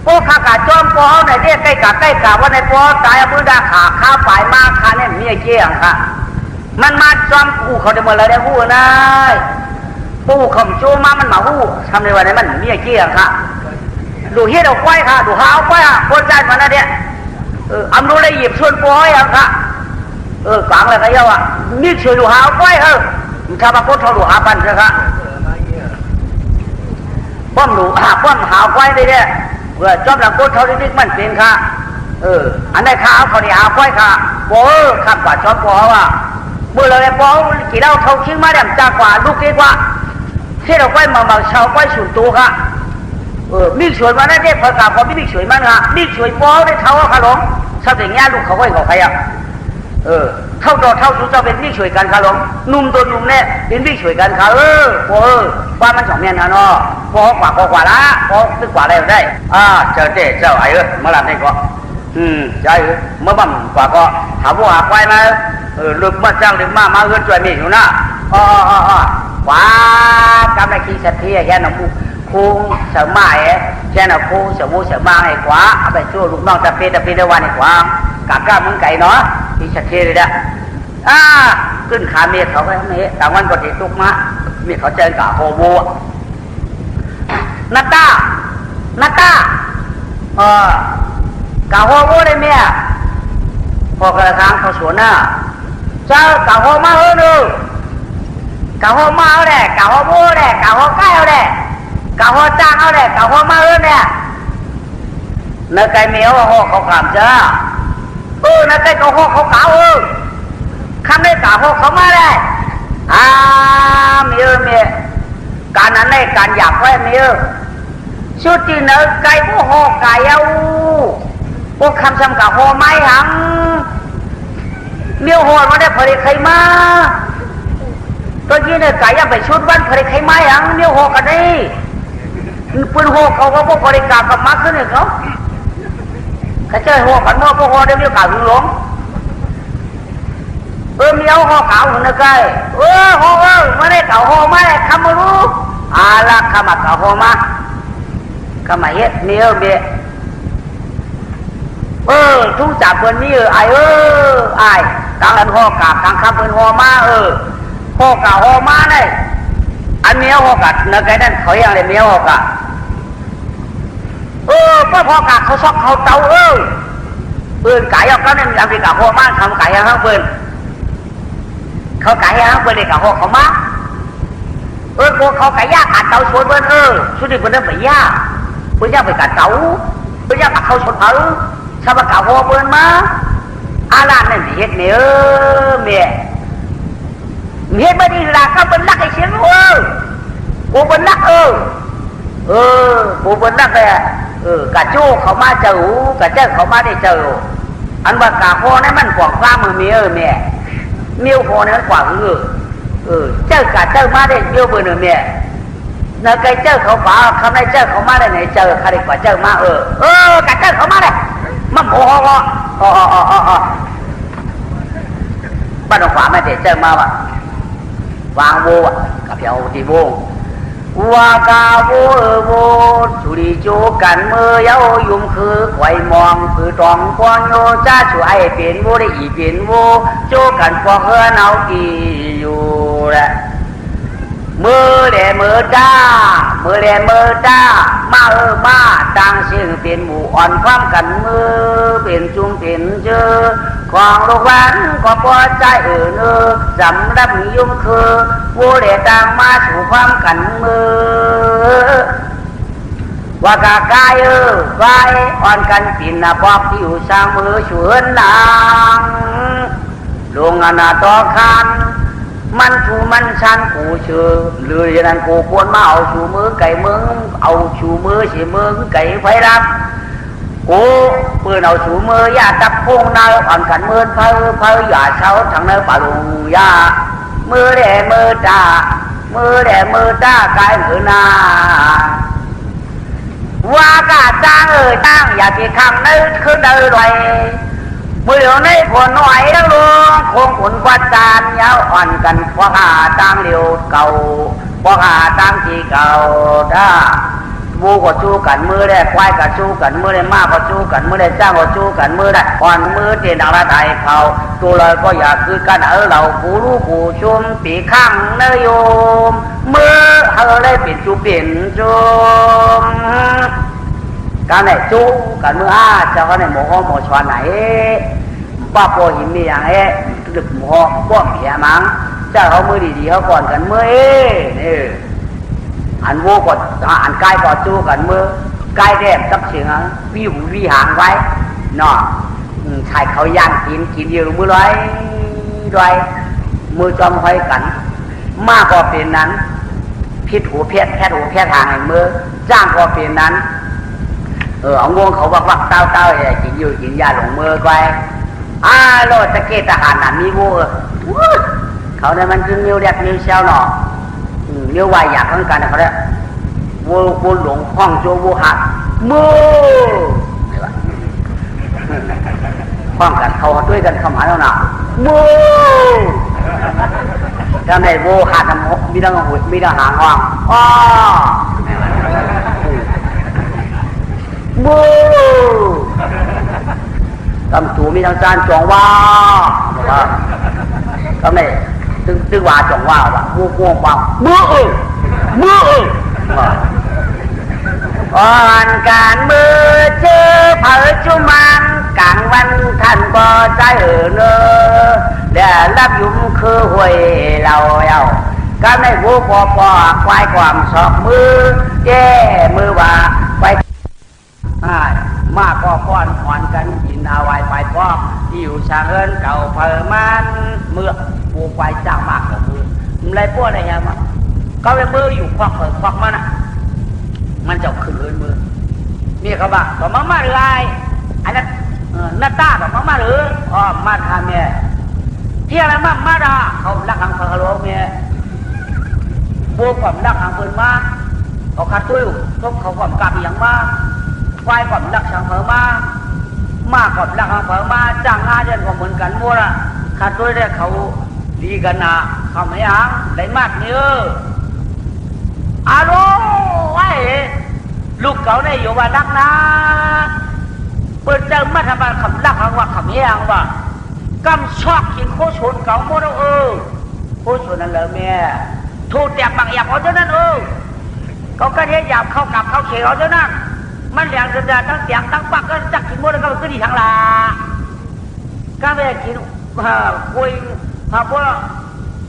พวกข้ากะจอมปอในเด็กใกล้กะว่าในปอตายมือดาขาข้าฝ่ายมากค่ะเนี่ยมีไอ้เกี้ยงค่ะมันมาจอมกูเขาได้หมดเลยได้หู้นะปูขมโจมามันมาหู้ทำในวันนี้มันมีไอ้เกี้ยงค่ะดูเฮ็ดเอาไว้ค่ะดูหาเอาไว้ค่ะคนใจมันนะเนี่ยอำดูเลยหยิบชวนปอยอ่ะค่ะกลางอะไรกันเยอะอ่ะนี่ช่วยดูหาเอาไว้ถ้ามาพูดเขาดูหาปันใช่ค่ะป้อมป้อมหาไว้ได้เนี่ยเพื่อจอมหลังพูดเขาดิ๊กมันเป็นค่ะอันไหนข้าวเขาเนี่ยหาไว้ค่ะโอ้ข้ามกว่าจอมปอว่ะเมื่อเลยปอกี่เล่าเขาคิ้งมาเดี่ยมจากกว่าลูกดีกว่าที่เราไว้มาชาวไว้ฉุนตัวค่ะมีสวยมาได้เด็กพอกาพอมีสวยมันค่ะมีสวยปอได้เท่าค่ะหลงชอบอย่างเงี้ยลูกเขาไว้เขาใครอ่ะเท่าต่อเท่าสุดจะเป็นวิ่งช่วยกันค่ะหลงนุ่มตัวนุ่มเนี่ยเป็นวิ่งช่วยกันค่ะว่ามันสองเมียนนะเนาะพอกว่าละพอตึกกว่าอะไรได้เจ้าเจ้าไอ้เมื่อไหร่ได้ก็ใจเมื่อบ่มกว่าก็หาพวกหาควายมาลึกมาจ้างลึกมาเฮือนช่วยมีอยู่นะว้ากำลังขี่สัตย์ที่แค่หนุ่ม คูเสริมมาแค่น่ะคูเสริมมูเสริมมาไอ้ขวาเอาไปช่วยลูกน้องตะเปีได้วันไอ้ขวากากล้ามึงไก่เนาะที่ชัดเจนเลยนะขึ้นขาเมียเขาไปเมียต่างวันก็ติดตุกมะเมียเขาเจอกะโฮโบนัตตากะโฮโบเลยเมียพอกระทางเขาสวนน่ะเจ้ากะโฮมาเออดูกะโฮมาเอาแหละกะโฮโบแหละกะโฮใกล้เอาแหละกะโฮจ้างเอาแหละกะโฮมาเออเนี่ยเนื้อไก่เมียวโฮเขาขำเจ้าเนื้อไก่กะโฮเขาขาวคำได้กะโฮเขามาได้เมียการนั้นได้การอยากไว้เมียชุดที่เนื้อไก่พวกโฮไก่เอาพวกคำซ้ำกะโฮไม้หังเมียวโฮมาได้ผลิตใครมาตัวนี้เนี่ยไก่ยังไปชุดวันผลิตใครมาหังเมียวโฮกันได้ปืนโฮเขาก็พวกผลิตกากับมักขึ้นเนี่ยเขาเจ้าโฮกันเมื่อพวกโฮได้เมียวกาหึงหลงเมียวโฮขาวหุ่นนะไก่โฮมาได้เก่าโฮมาได้คำมารู้ละคำมาเก่าโฮมาคำมาเฮ็ดเมียวทุกจากเพื่อนนี่ไอ้ต่างกันโฮกาต่างคำเพื่อนโฮมาโฮกาโฮมาได้อันเมียวโฮกาเนื้อไก่นั่นเขาอย่างไรเมียวโฮกาพ่อพกาเขาซอกเขาเตาไก่เอาเขาเนี่ยอย่างที่กาโฮมาทำไก่ให้เขาเพื่อนเขาไก่ให้เขาเพื่อนเลยกาโฮเขามาพวกเขาไก่ย่ากัดเตาชวนเพื่อนชุดนี้เพื่อนไปย่าเพื่อนย่าไปกัดเตาเพื่อนย่ากัดเขาชนชาวบ้านกาโฮเพื่อนมาอาลานนั่นเฮ็ดเมียไม่ดีละเขาเป็นนักไอ้เชียงกูเป็นนักกูเป็นนักเลยกะจู้เขามาเจอกะเจ้าเขามาได้เจออันว่ากาโฮนี่มันกว่างฟ้ามือเมียวโฮนี่มันกว่างเจ้ากะเจ้ามาได้เยอะเบอร์หนึ่งเมียเนื้อไก่เจ้าเขาป่าคำไหนเจ้าเขามาได้ไหนเจอใครกว่าเจ้ามากะเจ้าเขามาได้มันโหบ้านหนองฝาไม่ได้เจอมาวะวางโวกับเพียวตีโววากาโวสุริโจกันเมื่อเย้ายุ่มคือไข่มองคือตองควงโยจ้าช่วยเปลี่ยนโวได้อีเปลี่ยนโวโจกันพอเฮือเอากี่อยู่แหละมือแหล่มือจ้ามาต่างสิ่งเป็นหมู่อ่อนความกันมือเป็นจุ่มเป็นเจอของโลกวันก็พอใจสำรับนิยมคือวัวแหล่ต่างมาสู่ความกันมือว่ากากายไว้อ่อนกันปิ่นพอบที่อยู่สร้างมือชวนนางลงอนาตอคันมันชูมันชันกูเชื่อหรืออย่างนั้นกูควรมาเอาชูมือไก่มึงเอาชูมือสิมึงไก่ไฟรับกูเพื่อนเอาชูมือยาตับพงนาอ่อนกันมือเพอหยาเช้าทางเนื้อป่าลุงยามือแด่มือตากายมือนาว่ากาจ้างตั้งอยากที่คำนึกคือเดินด้วยมือเหลียวในผลหน่อยแล้วลุงคงผลกวาดจานยาวอ่อนกันพวกหาตามเหลียวเก่าพวกหาตามที่เก่าถ้าบูก็ชู้กันมือได้ควายก็ชู้กันมือได้มากก็ชู้กันมือได้จ้างก็ชู้กันมือได้อ่อนมือเตียนดังละไทยเขาตัวเลยก็อยากคือกันเราผู้รู้ผู้ชมปีข้างเนยโยมมือได้เป็นชูเป็นชมการไหนจู้กันมือเจ้าก็ไหนหมอหมอชวนไหนป้าโปหินมีอย่างดึกหมอป้อมเหี่ยมังเจ้าเขามือดีๆเขาก่อนกันมือนี่อันโวกดอันใกล้กอดจู้กันมือใกล้แดมสักเสียงวิววิหางไว้เนาะชายเขาย่างกินเดียวมือร้อยมือจอมห้อยกันมากกว่าเป็นนั้นพิษหูเพี้ยแค่หูแค่ทางไอ้มือจ้างกว่าเป็นนั้นเอางวงเขาวักเต้ากินอยู่กินยาหลงมือไปโลดตะเกียทหารน่ะมีวัวเขาเนี่ยมันจึงนิ้วเรียกนิ้วเช้าหนอนิ้ววายอยากทั้งกันเขาเนี่ยวัวหลงห้องโจวัวหักมือห้องกันเขาด้วยกันคำหาแล้วนะมือทำไมวัวหักมีทั้งหุ่นมีทั้งหางห้อง บูกำจูมีทางจานจองว่าก็ไม่ตึงว่าจองว่าว่ะบูกวงว่าบูอ่อนการมือเจอเผยจุมันกลางวันท่านก็ใจเนอเดี๋ยวรับยุ่มคือหวยเราก็ไม่บูปอควายความสอบมือเจ้มือว่าไปมากก็ป้อนอ่อนกันกินเอาไว้ไปก็อยู่ชาเอินเก่าเผยมันเมื่อบูควายจ้างมากก็คืออะไรพวกอะไรเงี้ยมั้งก็เป็นมืออยู่ควักเผยควักมันอ่ะมันจะขึ้นเอินมือมีเขาบ้างต่อมาหรือไรอันนั้นหน้าตาต่อมาหรืออ๋อมาทำเนี่ยที่อะไรมาด่าเขาลักหางพะโล้เนี่ยพวกความลักหางเพิ่นมาเขาคัดตุ้ยพวกเขาความกลับอย่างมาควายความลักช่างเผอมาความลักหางเผอมาจ้างงานเดือนก็เหมือนกันหมดอ่ะคัดตุ้ยได้เขาดีกันนะเขาไม่หางได้มากเนี่ยอารมณ์ไว้ลูกเขาได้อยู่ว่ารักนะเปิดเจอมาทำมาคำรักว่าคำแย่งว่ากำชอกกินโคชนเก่าโมดโคชนนั่นเลยแม่ถูกแตกบางอย่างเขาเท่านั้นเขาก็เทียหยาบเข้ากับเขาเขียวเท่านั้นมันแหลงสุดยอดทั้งเสียงทั้งปากก็จักกินโมดก็ดีทั้งลาก็ไม่ได้กินคุยพาพวก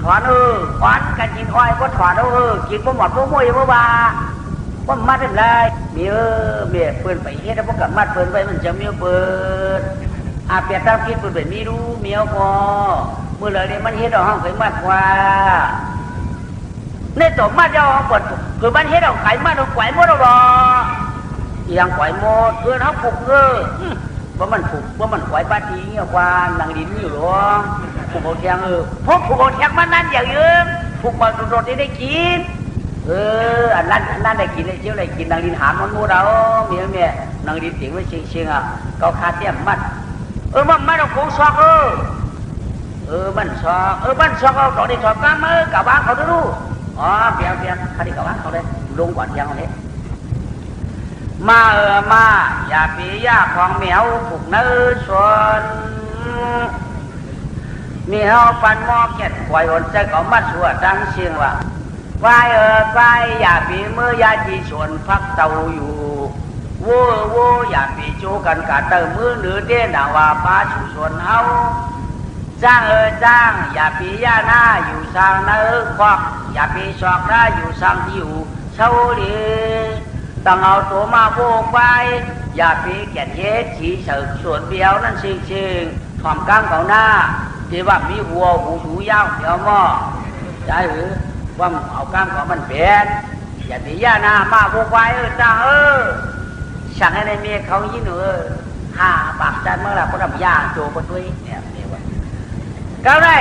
ถอนถอนกันกินอ้อยก็ถอนกินพวกหมดพวกมวยพวกบาว่ามัดเป็นไรเมียเปิดไปเฮ็ดแล้วพวกกับมัดเปิดไปมันจะเมียเปิดเปลี่ยนตามคิดเปิดไปมีรู้เมียพอเมื่อไรเนี่ยมันเฮ็ดเอาห้องไข่มัดกว่าในตัวมัดเอาเปิดคือมันเฮ็ดเอาไข่มัดเอาไข่หมดเอาหรอยังไข่หมดเพื่อนเขาผูกว่ามันผูกว่ามันไข่ปาทีเงี้ยกว่านังดินอยู่หรอผูกเอาแทงพวกผูกเอาแทงมันนั่นอย่างยืมผูกมาโดดได้กินอันนั้นได้กินได้เชี่ยวได้กินนางดินหามมันมูเราเมียนางดินเสียงไว้เชียงอ่ะเขาคาเตี้ยมมัดมันเอาโค้งซอกมันซอกเอาต่อได้ซอกก้ามกับบ้านเขาดูอ๋อเปียกคดีกับบ้านเขาเลยลงก่อนยังเอาเลยมาอย่าปียาของเหมียวผูกเนื้อชวนเหมียวปันหม้อเก็ดควายวนใจก็มัดชัวดังเชียงว่าควายอย่าปีมืออย่าจีชวนพักเตาอยู่วัวอย่าปีจูกันกะเติมมือหรือเด่นว่าป้าชูชวนเฮาจ้างจ้างอย่าปีย่าหน้าอยู่สร้างเนื้อควักอย่าปีชอกหน้าอยู่สร้างที่อยู่เช่าดีต้องเอาตัวมาโบกไปอย่าปีแก่นเย็ดฉีเฉิดส่วนเดียวนั่นชิงถ่อมกลางเขาหน้าที่ว่ามีหัวหูสูยาวเดี๋ยวหม้อใช่หรือว่าเอากล้ามของมันเปลี่ยนอย่าตีย่านามาโบกไว้จ้าสั่งให้ในเมียเขายิ่งห้าปากจันเมื่อไรก็ทำยาโจบตุ้ยเนี่ยว่าก็ได้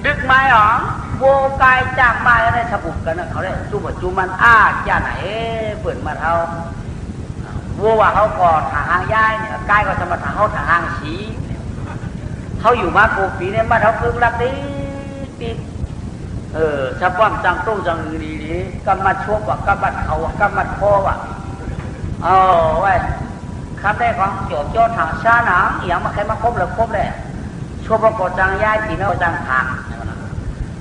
ดึกไม้หรอโบกายจ้างไม้อะไรสบุกกันนะเขาได้จูมันจ้าไหนเปิดมาเท่าวัวว่าเขาก่อถางหางย้ายเนี่ยกายก็จะมาถางเขาถางหางสีเขาอยู่มาโกปีเนี่ยมาเขาพึ่งรักดีชาวบ้านจังตู้จังดีกำมัดชั่วกว่ากำมัดเขากำมัดคอว่ะไว้คำได้ของโจทย์ทางชาหนังอย่างมาใครมาคบเลยชั่วประกอบจังย้ายปีนเอาจังทาง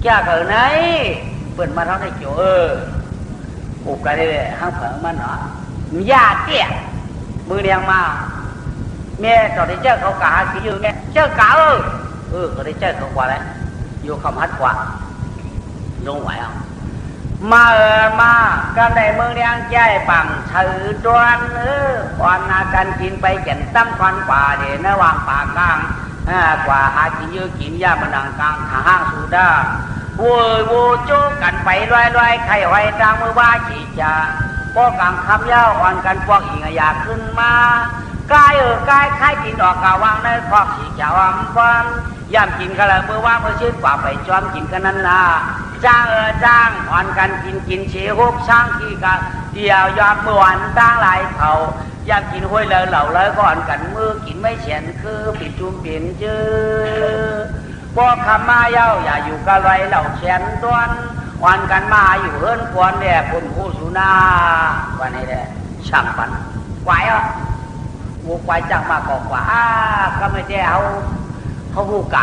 แก่เกิดไหนเปิดมาเท่าในโจปลูกกันเลยห้างเผงมันเนาะยาเตี้ยมือเรียงมาเมียตอนที่เจ้าเขากาขี้ยืนเนี่ยเจ้ากาก็ได้เจ้าเขากว่าเลยอยู่คำฮัดกว่าลงไหวอ่ะมากันในเมืองเรียงใจปังถือดวนวันนากันกินไปเก็นตั้มควันกว่าเดี๋ยวในวางป่ากลางกว่าหากินยื้อกินยามันดังกลางห้างสุดาวัวโจกันไปลอยไข่ไว้ตามมือว่าจีจ่าพวกกลางคำยาวอ่อนกันพวกอีกอยากขึ้นมากายไข่กินออกกาวางในพอกสีเจ้าอัมพันย่ำกินกันเลยเมื่อว่าเมื่อชื่นกว่าไปจอมกินกันนั้นนะจ้างอ่อนกันกินเชี่ยวช่างที่กันเดี่ยวยอมเมื่อวันตั้งหลายเขาย่ำกินห้วยเลยเหล่าเลยก่อนกันมือกินไม่เฉียนคือปิดจุ่มปิ่นจื้อพวกคำมาเย้าอย่าอยู่กันไรเหล่าเฉียนต้นวันกันมาอยู่เฮิร์นควรเนี่ยคนผู้สุนาวันนี้แหละช่างปันไหวอ่ะ วัวควายจังมากกว่าก็ไม่ได้เขาหูกะ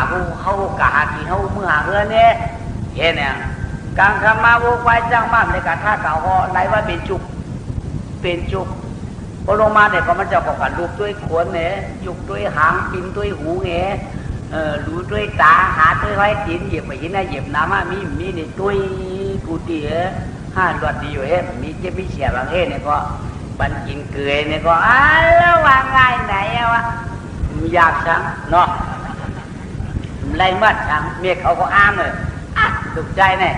หากินเขาเมื่อหาเงินเนี่ยเห็นเนี่ยการทำมาวัวควายจังมากในการท่าเก่าเขาไหลว่าเป็นจุกพอลงมาเนี่ยพอมันจะบอกกันลูกด้วยขนเนี่ยยุกด้วยหางปินด้วยหูเนี่ยรู้ด้วยตาหาด้วยไว้กินเหยียบไปหินนะเหยียบน้ำมีเนี่ยด้วยกูตีห้าตัวดีอยู่เฮ้มีเจ็บมีเสียบางเฮ้เนี่ยก็บันกินเกลือเนี่ยก็แล้ววางง่ายไหนวะอยากชังเนาะไรมัดชังเมียเขาก็อ้ามเลยถูกใจเนี่ย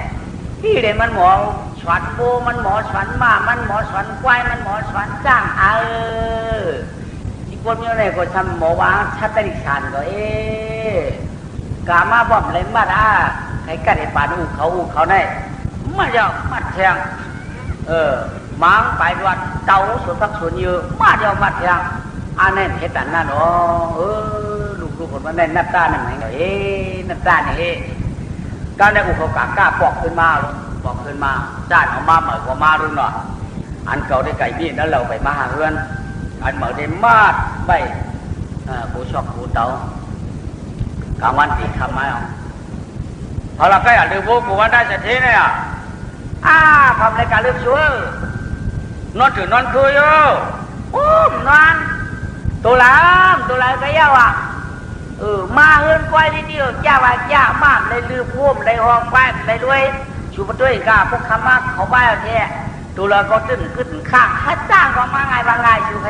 ที่เดี๋ยวมันหมอสวนโบมันหมอสวนมามันหมอสวนควายมันหมอสวนจ้างที่คนมีอะไรก็ทำหมอวางชัดติชันก็กามาบ่มไรมัดให้กัดไอ้ป่านเขาเนี่ยมันจะมัดแทงมังไปวัดเต่าส่วนพักส่วนเยอะมาจะมัดแทงอันนั้นเหตุนั้นเนาะลูกคนมันได้นับตาหนึ่งไหนเนาะนับตาเนี่ยการได้อุปการกล้าปอกขึ้นมาจ้านเอามาเหมือนกับมารุ่นเนาะอันเก่าได้ไก่บี้แล้วเราไปมาหาเพื่อนอันเหมือนได้มาดไปกูชอบกูเต่ากลางวันตีคำมาพอเราใกล้อ่ะลืมพวกกูวันได้จะทีเนี่ยทำรายการลืมชัวนอนถึงนอนคืนอยู่นอนตัวหลามก็ยาวมาเฮือนควายนิดเดียวจ้าว่าจ้ามากเลยลืมพุ่มเลยห้องไปเลยด้วยชูประตูอีกาพวกขมากเขาบ้าแท้ตัวเราก็ตึ้งขึ้นข้างฮัดจ้างก็มาไงบางไงชูใคร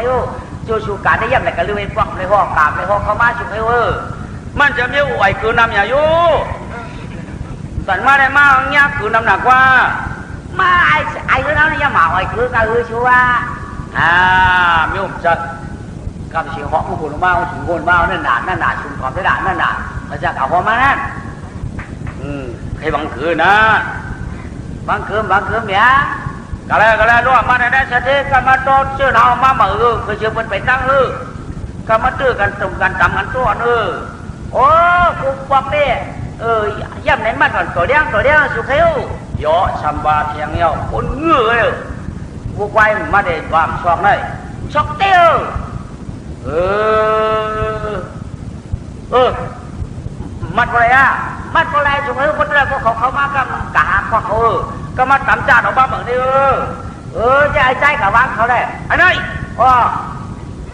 ชูการได้ยังไงก็ลืมไปฟังเลยห้องกาบเลยห้องเขามาชูใครมันจะมีไหวคือนำอย่าอยู่สันมาได้มาเนี่ยคือนำหนักว่ามาไอ้คือนั้นเนี่ยมาไหวคือก็คือชัวมีอุปสรรคกับเสียงของคนบ้าถึงคนบ้านั่นหนาชุมความได้ด่านั่นหนามาจากเอาความมานั่นใครบังคืนนะบังคืนเนี่ยก็เลยรู้ว่ามาได้สักทีก็มาโดนเชื่อเอามาเหมือคือเชื่อมันไปตั้งก็มาตื้อกันตรงกันตำกันตัวโอ้กูบอกเนี่ยย่ำไหนมาก่อนตัวเลี้ยงสุขียอชัมบาเทียงเยาคนเงือกูควายมาได้ความชอบเลยชอบเตี้ยมัดอะไรสุขีคนแรกพวกเขามากำกะพวกเขาก็มาตำจ่าออกมาเหมือนนี้จะไอ้ใจกับวางเขาได้ไอ้นี่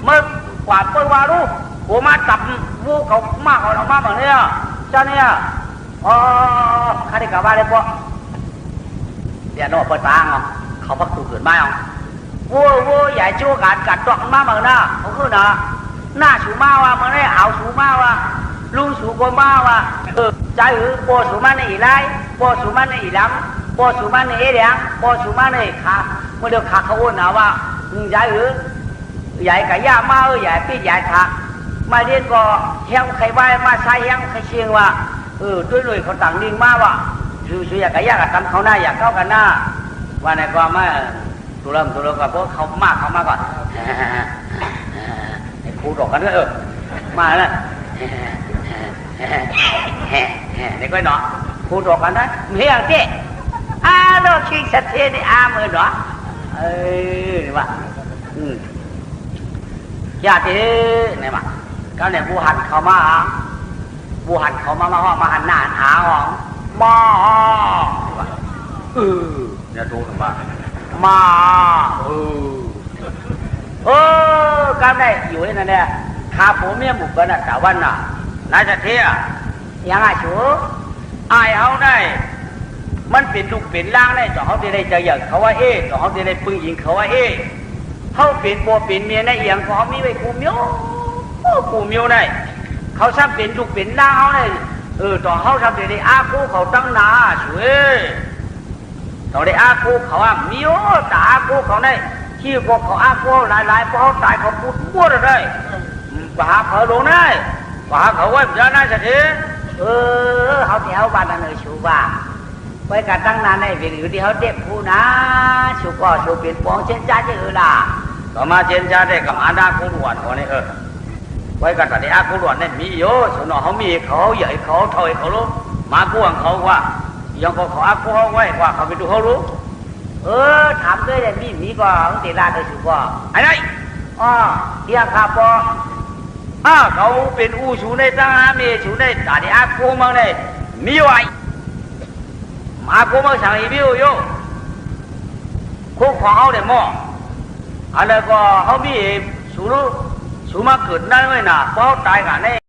เมื่อกว่าเปิดวารุกูมาจับวูเขามากออกมาเหมือนนี้เจ้าเนี่ยข้าได้กับว่าเลยพวกเดี๋ยวโน่เปิดตาเขาพักตู่ขืนมาวัวใหญ่ชั่วกัดตัวมาเหมือนน่ะเขาคือน่ะหน้าสูมาว่ะเหมือนนี่เอาสูมาว่ะลุงสูคนมาว่ะใจปอสูมาในอีไรปอสูมาในอีล้ำปอสูมาในเอเดียงปอสูมาในขาเมื่อเดือดขาเขาอ้วนนะว่าใจใหญ่กับย่ามาใหญ่พี่ใหญ่ขามาเรียนก็เฮียงใครไหวมาใช้เฮียงใครเชียงว่าด้วยหน่วยเขาต่างดิ่งมาว่ะสุอยากกับยากกับทำเขาหน้าอยากเข้ากันหน้าว่าในความว่าตัวเริ่มกับพวกเขามากก่อนครูดอกกันด้วยมาแล้วนี่ก็เนาะครูดอกกันนะเฮียเจ๊เราชิงสัตย์เทนี่มือเนาะนี่ว่าญาตินี่ว่าก็เนี่ยบูหันเขามามาหันหน้าหาของมาเนี่ยดูถึงมาการได้อยู่นั่นเนี่ยขาผมเมียบุกกันน่ะแต่วันน่ะนายจะเที่ยยังไงชูอายเขาได้มันเป็นลูกเป็นล่างได้ต่อเขาได้ใจอย่างเขาว่าต่อเขาได้ปึ้งยิงเขาว่าเขาเป็นบัวเป็นเมียในเอียงเขามีไว้กูเมียวได้เขาซ้ำเป็นลูกเป็นล่างเขาได้ต่อเขาทำได้อากูเขาตั้งนาช่วยต่อได้อากูเขาว่ามีโอแต่อากูเขาได้ที่พวกเขาอากูหลายพวกเขาตายเขาพูดบ้วได้ปะหาเขาลงได้ปะหาเขาไว้จะน่าจะดีเขาที่เขาบ้านนั่นเลยชูว่าไว้กันตั้งนานในเวรอยู่ที่เขาเด็บผู้นะชูก็ชูเปลี่ยนปองเช่นจ้าจะล่ะต่อมาเช่นจ้าได้กับอาณาคูหลวนคนนี้ไว้กันแต่ในอาคูหลวนเนี่ยมีโยส่วนเขามีเขาใหญ่เขาถอยเขารู้มากู้ของเขาว่ายังก็ขออากูเขาไว้ว่าเขาไปดูเขารู้ถามด้วยเลยมีก็ตีลาโดยสุก็ไอ้ไ อ๋อเดียครับปอเขาเป็นอูชูในตั้งหาเมชูในตาดีอาโกมังในมีไว้มาโกมังสั่งอีบิวโยคุกของเขาเดี๋ยวมั่วอะไรก็เขามีสูมาเกิดนั่นไว้น่ะเพราะตายกันเนี่ย